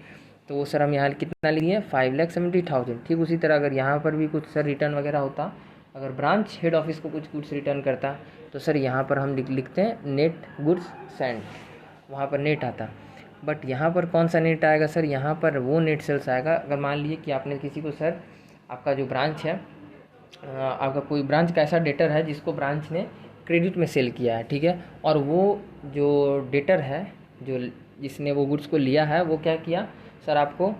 Speaker 1: तो वो सर हम यहाँ कितना लिए 5,70,000। ठीक उसी तरह अगर यहाँ पर भी कुछ सर रिटर्न वगैरह होता, अगर ब्रांच हेड ऑफिस को कुछ गुड्स रिटर्न करता, तो सर यहाँ पर हम लिखते हैं नेट गुड्स सेंड, वहाँ पर नेट आता। बट यहाँ पर कौन सा नेट आएगा सर, यहाँ पर वो नेट सेल्स आएगा। अगर मान लीजिए कि आपने किसी को सर, आपका जो ब्रांच है, आपका कोई ब्रांच का ऐसा डेटर है जिसको ब्रांच ने क्रेडिट में सेल किया है, ठीक है। और वो जो डेटर है, जो जिसने वो गुड्स को लिया है, वो क्या किया सर, आपको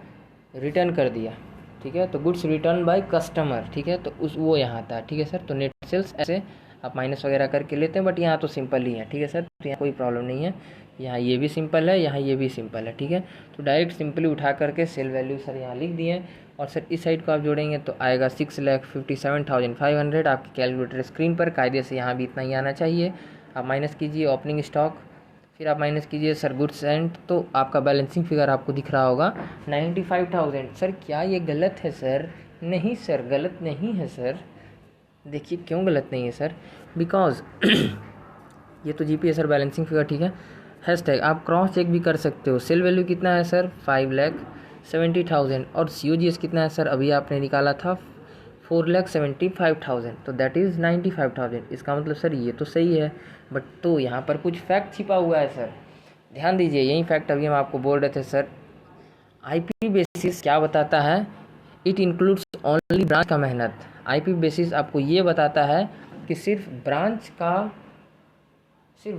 Speaker 1: रिटर्न कर दिया, ठीक है। तो गुड्स रिटर्न बाय कस्टमर, ठीक है, तो उस वो यहाँ आता है, ठीक है सर। तो नेट सेल्स ऐसे आप माइनस वगैरह करके लेते हैं, बट यहाँ तो सिंपल ही है, ठीक है सर। तो यहाँ कोई प्रॉब्लम नहीं है, यहाँ ये भी सिंपल है, यहाँ ये भी सिंपल है, ठीक है। तो डायरेक्ट सिंपली उठा करके सेल वैल्यू सर यहाँ लिख दिए। और सर इस साइड को आप जोड़ेंगे तो आएगा 6,57,500 आपकी कैलकुलेटर स्क्रीन पर। कायदे से यहाँ भी इतना ही आना चाहिए। आप माइनस कीजिए ओपनिंग स्टॉक, फिर आप माइनस कीजिए सर गुड्स एंड, तो आपका बैलेंसिंग फिगर आपको दिख रहा होगा 95,000। सर क्या ये गलत है सर? नहीं सर, गलत नहीं है सर। देखिए क्यों गलत नहीं है सर, बिकॉज ये तो जीपी है सर, बैलेंसिंग फिगर, ठीक है। हैशटैग आप क्रॉस चेक भी कर सकते हो। सेल वैल्यू कितना है सर? 5,70,000। और COGS कितना है सर? अभी आपने निकाला था 4,75,000, तो दैट इज़ 95,000। इसका मतलब सर ये तो सही है, बट तो यहाँ पर कुछ फैक्ट छिपा हुआ है सर, ध्यान दीजिए। यही फैक्ट अभी हम आपको बोल रहे थे सर। IP बेसिस क्या बताता है? इट इंक्लूड्स ओनली ब्रांच का मेहनत। IP बेसिस आपको ये बताता है कि सिर्फ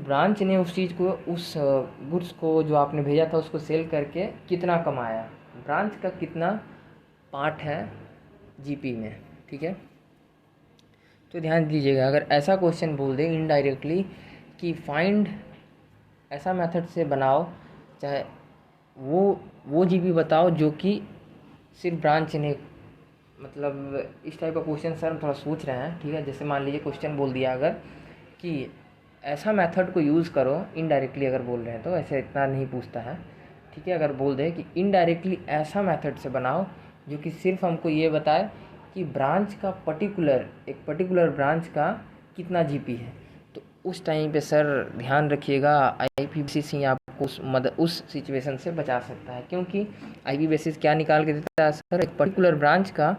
Speaker 1: ब्रांच ने उस चीज़ को, उस गुड्स को जो आपने भेजा था उसको सेल करके कितना कमाया, ब्रांच का कितना पार्ट है GP में, ठीक है। तो ध्यान दीजिएगा, अगर ऐसा क्वेश्चन बोल दे इनडायरेक्टली कि फाइंड, ऐसा मेथड से बनाओ, चाहे वो GP बताओ जो कि सिर्फ ब्रांच ने, मतलब इस टाइप का क्वेश्चन सर हम थोड़ा सोच रहे हैं, ठीक है। जैसे मान लीजिए क्वेश्चन बोल दिया अगर कि ऐसा मेथड को यूज़ करो, इनडायरेक्टली अगर बोल रहे हैं तो ऐसे इतना नहीं पूछता है, ठीक है। अगर बोल दे कि इनडायरेक्टली ऐसा मेथड से बनाओ जो कि सिर्फ हमको ये बताए कि ब्रांच का एक पर्टिकुलर ब्रांच का कितना GP है, तो उस टाइम पे सर ध्यान रखिएगा IP बेसिस ही आपको उस सिचुएशन से बचा सकता है। क्योंकि IP बेसिस क्या निकाल के देता है सर? एक पर्टिकुलर ब्रांच का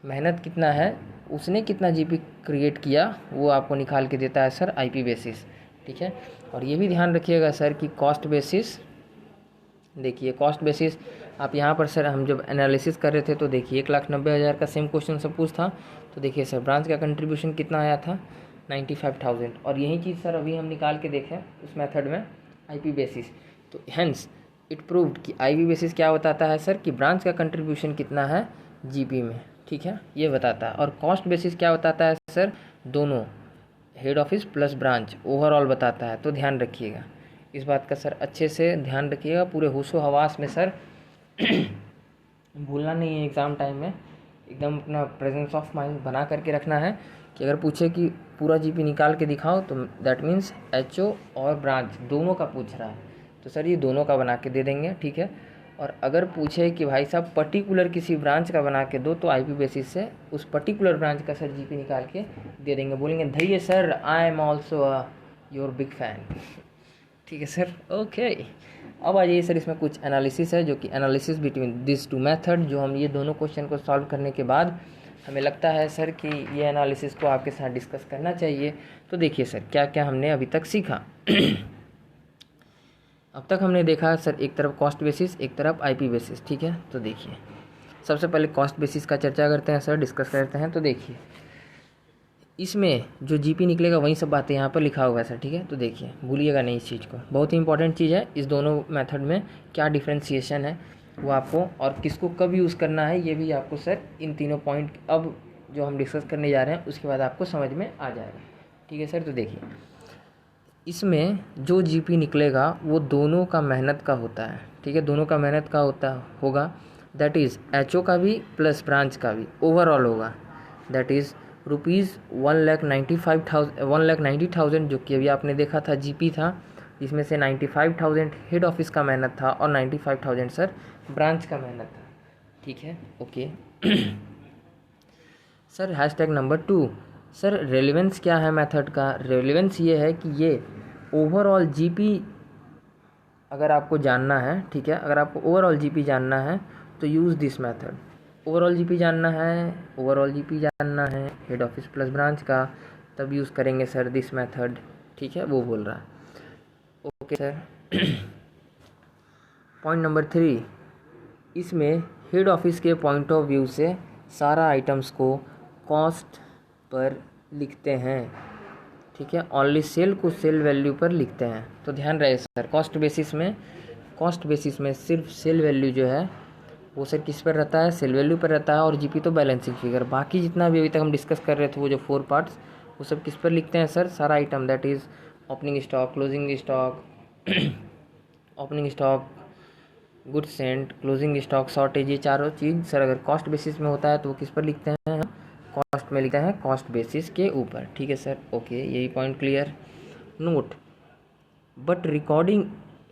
Speaker 1: मेहनत कितना है, उसने कितना GP क्रिएट किया, वो आपको निकाल के देता है सर IP बेसिस, ठीक है। और ये भी ध्यान रखिएगा सर कि कॉस्ट बेसिस, देखिए कॉस्ट बेसिस आप यहाँ पर सर हम जब एनालिसिस कर रहे थे तो देखिए 1,90,000 का सेम क्वेश्चन सपोज था, तो देखिए सर ब्रांच का कंट्रीब्यूशन कितना आया था? 95,000। और यही चीज़ सर अभी हम निकाल के देखें उस मेथड में IP बेसिस, तो हेंस इट प्रूव्ड कि IP बेसिस क्या बताता है सर कि ब्रांच का कंट्रीब्यूशन कितना है GP में, ठीक है, ये बताता है। और कॉस्ट बेसिस क्या बताता है सर? दोनों head office plus branch overall बताता है। तो ध्यान रखिएगा इस बात का सर, अच्छे से ध्यान रखिएगा, पूरे होशो हवास में सर भूलना नहीं है एग्ज़ाम टाइम में, एकदम अपना प्रेजेंस ऑफ माइंड बना करके रखना है कि अगर पूछे कि पूरा GP निकाल के दिखाओ तो दैट मीन्स HO और ब्रांच दोनों का पूछ रहा है, तो सर ये दोनों का बना के दे देंगे, ठीक है। और अगर पूछे कि भाई साहब पर्टिकुलर किसी ब्रांच का बना के दो, तो IP बेसिस से उस पर्टिकुलर ब्रांच का सर GP निकाल के दे देंगे, बोलेंगे धैर्य sir, I am also your big fan, ठीक है सर। ओके, अब आ जाइए सर, इसमें कुछ एनालिसिस है, जो कि analysis between this two method, जो हम ये दोनों क्वेश्चन को सॉल्व करने के बाद हमें लगता है सर कि ये एनालिसिस को आपके साथ डिस्कस करना चाहिए। तो देखिए सर क्या क्या हमने अभी तक सीखा। अब तक हमने देखा सर एक तरफ कॉस्ट बेसिस, एक तरफ IP बेसिस, ठीक है। तो देखिए सबसे पहले कॉस्ट बेसिस का चर्चा करते हैं सर, डिस्कस करते हैं। तो देखिए इसमें जो GP निकलेगा वही सब बातें यहाँ पर लिखा हुआ है सर, ठीक है। तो देखिए भूलिएगा नहीं इस चीज़ को, बहुत ही इंपॉर्टेंट चीज़ है। इस दोनों मेथड में क्या डिफ्रेंशिएशन है वो आपको, और किसको कब यूज़ करना है ये भी आपको सर इन तीनों पॉइंट अब जो हम डिस्कस करने जा रहे हैं उसके बाद आपको समझ में आ जाएगा, ठीक है सर। तो देखिए इसमें जो GP निकलेगा वो दोनों का मेहनत का होता है, ठीक है, दोनों का मेहनत का होगा, दैट इज़ HO का भी प्लस ब्रांच का भी ओवरऑल होगा, दैट इज़ ₹1,90,000, जो कि अभी आपने देखा था GP था, जिसमें से 95,000 हेड ऑफिस का मेहनत था और 95,000 सर ब्रांच का मेहनत था, ठीक है। Okay sir hashtag number 2, sir relevance क्या है मेथड का? रेलेवेंस ये है कि ये ओवरऑल GP अगर आपको जानना है, ठीक है, अगर आपको ओवरऑल GP जानना है तो use this method. Overall GP जानना है हेड ऑफिस प्लस ब्रांच का, तब यूज़ करेंगे सर दिस मेथड, ठीक है, वो बोल रहा है। Okay sir. पॉइंट नंबर 3, इसमें हेड ऑफिस के पॉइंट ऑफ व्यू से सारा आइटम्स को कॉस्ट पर लिखते हैं, ठीक है, ओनली सेल को सेल वैल्यू पर लिखते हैं। तो ध्यान रहे सर, कॉस्ट बेसिस में सिर्फ सेल वैल्यू जो है वो सर किस पर रहता है, सेल वैल्यू पर रहता है, और जीपी तो बैलेंसिंग फिगर। बाकी जितना भी अभी तक हम डिस्कस कर रहे थे वो जो 4 पार्ट्स, वो सब किस पर लिखते हैं सर, सारा item, that is opening stock, closing stock, opening stock, goods Saint, closing stock, shortage, ये चारों चीज़ सर अगर कॉस्ट बेसिस में होता है तो वो किस पर लिखते हैं, कॉस्ट में लिखते हैं, कॉस्ट बेसिस के ऊपर। ठीक है सर, ओके, यही point clear. Note, but recording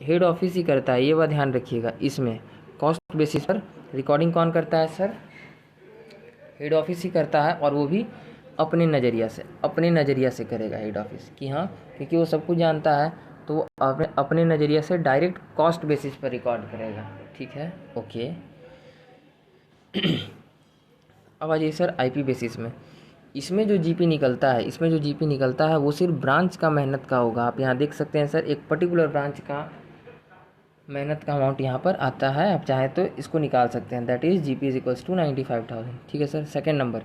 Speaker 1: head office ही करता है, ये बात ध्यान रखिएगा। इसमें कॉस्ट बेसिस पर रिकॉर्डिंग कौन करता है सर, हेड ऑफिस ही करता है, और वो भी अपने नज़रिया से करेगा हेड ऑफिस कि हाँ, क्योंकि वो सब कुछ जानता है, तो वो अपने नज़रिया से डायरेक्ट कॉस्ट बेसिस पर रिकॉर्ड करेगा। ठीक है, ओके। अब आ जाइए सर आईपी बेसिस में। इसमें जो जीपी निकलता है वो सिर्फ ब्रांच का मेहनत का होगा। आप यहाँ देख सकते हैं सर, एक पर्टिकुलर ब्रांच का मेहनत का अमाउंट यहाँ पर आता है, आप चाहें तो इसको निकाल सकते हैं, that is GP is equals to 95,000। ठीक है sir. Second number,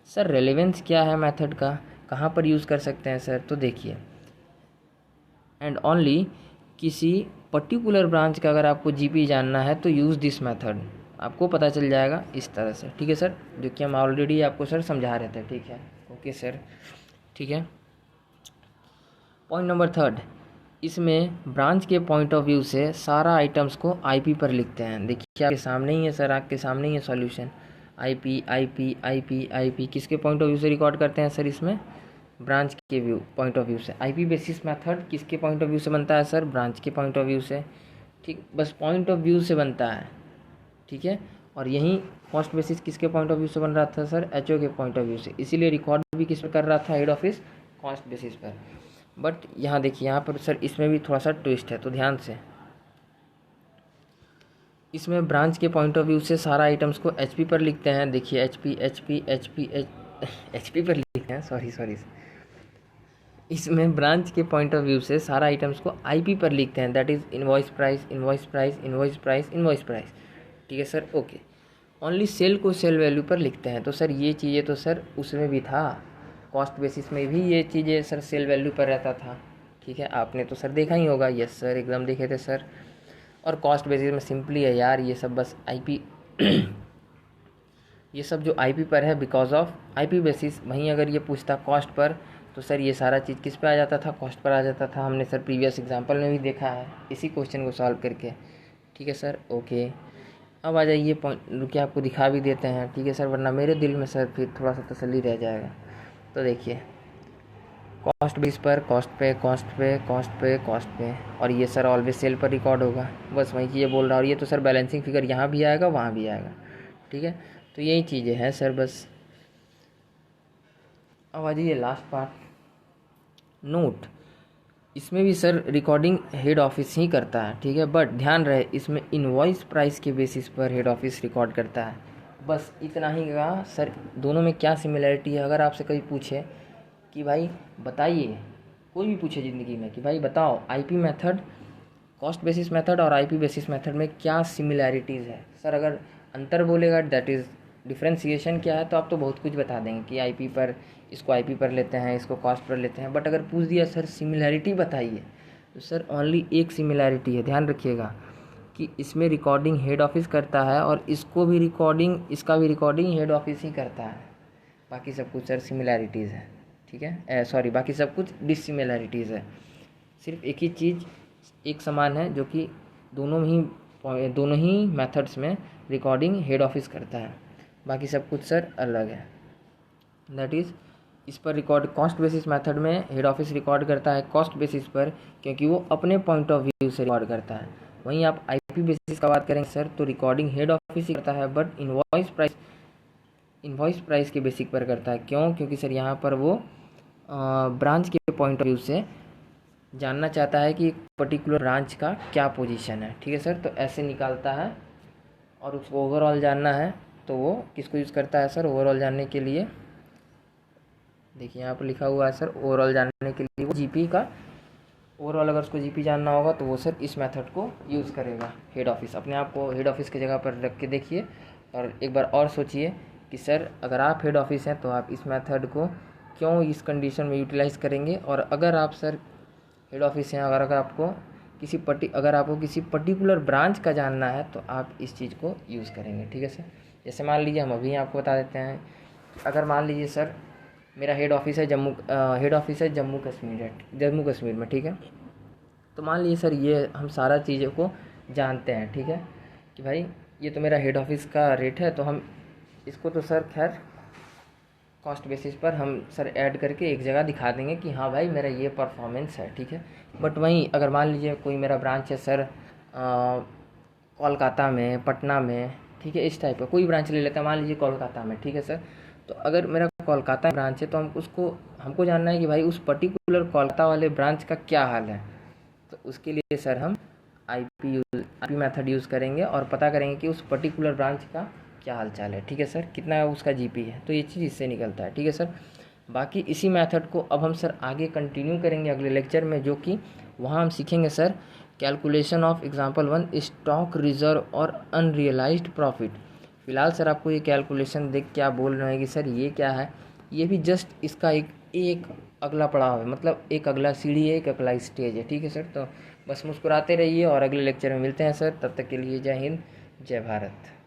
Speaker 1: sir relevance क्या है मेथड का, कहाँ पर यूज़ कर सकते हैं सर, तो देखिए, एंड ओनली किसी पर्टिकुलर ब्रांच का अगर आपको जीपी जानना है तो यूज़ दिस मेथड, आपको पता चल जाएगा इस तरह से। ठीक है सर, जो कि हम ऑलरेडी आपको सर समझा रहे थे। ठीक है, ओके सर, ठीक है। पॉइंट नंबर थर्ड, इसमें ब्रांच के पॉइंट ऑफ व्यू से सारा आइटम्स को आईपी पर लिखते हैं। देखिए आपके सामने ही है सर, आपके सामने ही है solution. IP IP IP IP किसके पॉइंट ऑफ व्यू से रिकॉर्ड करते हैं सर, इसमें ब्रांच के व्यू पॉइंट ऑफ व्यू से। आईपी बेसिस मेथड किसके पॉइंट ऑफ व्यू से बनता है सर, ब्रांच के पॉइंट ऑफ व्यू से। ठीक, बस पॉइंट ऑफ व्यू से बनता है। ठीक है, और यहीं कॉस्ट बेसिस किसके पॉइंट ऑफ व्यू से बन रहा था सर, एचओ के पॉइंट ऑफ व्यू से। इसीलिए रिकॉर्ड भी किस पर कर रहा था, हेड ऑफिस, कॉस्ट बेसिस पर। बट यहाँ देखिए, यहाँ पर सर इसमें भी थोड़ा सा ट्विस्ट है, तो ध्यान से। इसमें ब्रांच के पॉइंट ऑफ व्यू से सारा आइटम्स को एचपी पर लिखते हैं। देखिए एचपी पर लिखते हैं, सॉरी। इसमें ब्रांच के पॉइंट ऑफ व्यू से सारा आइटम्स को आईपी पर लिखते हैं, that is invoice price, invoice price, invoice price, invoice price. ठीक है सर, ओके। ओनली सेल को सेल वैल्यू पर लिखते हैं। तो सर ये चीज़ें तो सर उसमें भी था, कॉस्ट बेसिस में भी ये चीज़ें सर सेल वैल्यू पर रहता था। ठीक है, आपने तो सर देखा ही होगा। यस सर, एकदम देखे थे सर। और कॉस्ट बेसिस में सिंपली है यार, ये सब बस आईपी ये सब जो आईपी पर है बिकॉज ऑफ आईपी बेसिस। वहीं अगर ये पूछता कॉस्ट पर तो सर ये सारा चीज़ किस पे आ जाता था, कॉस्ट पर आ जाता था। हमने सर प्रीवियस एग्जांपल में भी देखा है इसी क्वेश्चन को सॉल्व करके। ठीक है सर, ओके। अब आ जाइए पॉइंट, रुकिए आपको दिखा भी देते हैं। ठीक है सर, वरना मेरे दिल में सर फिर थोड़ा सा तसल्ली रह जाएगा। तो देखिए, कॉस्ट बेस पर कॉस्ट पे, और ये सर ऑलवेज सेल पर रिकॉर्ड होगा। बस वही चीज़ें बोल रहा हूँ। और ये तो सर बैलेंसिंग फिगर यहाँ भी आएगा, वहाँ भी आएगा। ठीक है, तो यही चीज़ें हैं सर बस। अब आ जाइए लास्ट पार्ट, नोट। इसमें भी सर रिकॉर्डिंग हेड ऑफिस ही करता है। ठीक है, बट ध्यान रहे इसमें इनवॉइस प्राइस के बेसिस पर हेड ऑफिस रिकॉर्ड करता है। बस इतना ही का सर, दोनों में क्या सिमिलरिटी है। अगर आपसे कभी पूछे कि भाई बताइए, कोई भी पूछे ज़िंदगी में कि भाई बताओ IP method, cost basis method और आईपी बेसिस मेथड में क्या सिमिलैरिटीज़ है, सर अगर अंतर बोलेगा दैट इज़ डिफ्रेंसिएशन क्या है, तो आप तो बहुत कुछ बता देंगे कि आईपी पर, इसको आईपी पर लेते हैं, इसको कॉस्ट पर लेते हैं। बट अगर पूछ दिया सर सिमिलैरिटी बताइए, तो सर ओनली एक सिमिलैरिटी है, ध्यान रखिएगा, कि इसमें रिकॉर्डिंग हेड ऑफिस करता है और इसका भी रिकॉर्डिंग हेड ऑफिस ही करता है। बाकी सब कुछ सर सिमिलैरिटीज़ है। ठीक है, सॉरी, बाकी सब कुछ डिसिमिलैरिटीज़ है। सिर्फ एक ही चीज़ एक समान है, जो कि दोनों ही मेथड्स में रिकॉर्डिंग हेड ऑफिस करता है। बाकी सब कुछ सर अलग है। दैट इज़, इस पर रिकॉर्ड कॉस्ट बेसिस मेथड में हेड ऑफिस रिकॉर्ड करता है कॉस्ट बेसिस पर, क्योंकि वो अपने पॉइंट ऑफ व्यू से रिकॉर्ड करता है। वहीं आप आईपी बेसिस का बात करेंगे सर, तो रिकॉर्डिंग हेड ऑफिस ही करता है, बट इनवॉइस प्राइस के बेसिक पर करता है। क्यों? क्योंकि सर यहाँ पर वो ब्रांच के पॉइंट ऑफ व्यू से जानना चाहता है कि एक पर्टिकुलर ब्रांच का क्या पोजीशन है। ठीक है सर, तो ऐसे निकालता है। और उसको ओवरऑल जानना है तो वो किसको यूज़ करता है सर, ओवरऑल जानने के लिए। देखिए यहाँ पर लिखा हुआ है सर, ओवरऑल जानने के लिए वो जीपी का ओवरऑल, अगर उसको जीपी जानना होगा तो वो सर इस मेथड को यूज़ करेगा, हेड ऑफिस। अपने आप को हेड ऑफिस की जगह पर रख के देखिए, और एक बार और सोचिए कि सर अगर आप हेड ऑफिस हैं तो आप इस मेथड को क्यों इस कंडीशन में यूटिलाइज़ करेंगे। और अगर आप सर हेड ऑफिस हैं, अगर आपको किसी पर्टिकुलर ब्रांच का जानना है तो आप इस चीज़ को यूज़ करेंगे, ठीक है सर। जैसे मान लीजिए हम अभी आपको बता देते हैं, अगर मान लीजिए सर मेरा हेड ऑफिस है जम्मू कश्मीर में, ठीक है। तो मान लीजिए सर ये हम सारा चीज़ों को जानते हैं, ठीक है, कि भाई ये तो मेरा हेड ऑफिस का रेट है, तो हम इसको तो सर खैर कॉस्ट बेसिस पर हम सर ऐड करके एक जगह दिखा देंगे कि हाँ भाई मेरा ये परफॉर्मेंस है, ठीक है। बट वहीं अगर मान लीजिए कोई मेरा ब्रांच है सर कोलकाता में, पटना में, ठीक है, इस टाइप का कोई ब्रांच ले लेते हैं, मान लीजिए कोलकाता में, ठीक है सर। तो अगर मेरा कोलकाता ब्रांच है तो हमको जानना है कि भाई उस पर्टिकुलर कोलकाता वाले ब्रांच का क्या हाल है। तो उसके लिए सर हम आईपी मेथड यूज़ करेंगे और पता करेंगे कि उस पर्टिकुलर ब्रांच का क्या हाल चाल है, ठीक है सर, कितना उसका जीपी है। तो ये चीज़ इससे निकलता है, ठीक है सर। बाकी इसी मेथड को अब हम सर आगे कंटिन्यू करेंगे अगले लेक्चर में, जो कि वहाँ हम सीखेंगे sir calculation of example 1 stock reserve और अनरियलाइज्ड प्रॉफिट। फ़िलहाल सर आपको ये कैलकुलेशन देख के आप बोल रहे हैं कि सर ये क्या है, ये भी जस्ट इसका एक अगला पड़ाव है, मतलब एक अगला सीढ़ी है, एक अगला स्टेज है, ठीक है सर। तो बस मुस्कुराते रहिए और अगले लेक्चर में मिलते हैं सर। तब तक के लिए जय हिंद, जय भारत।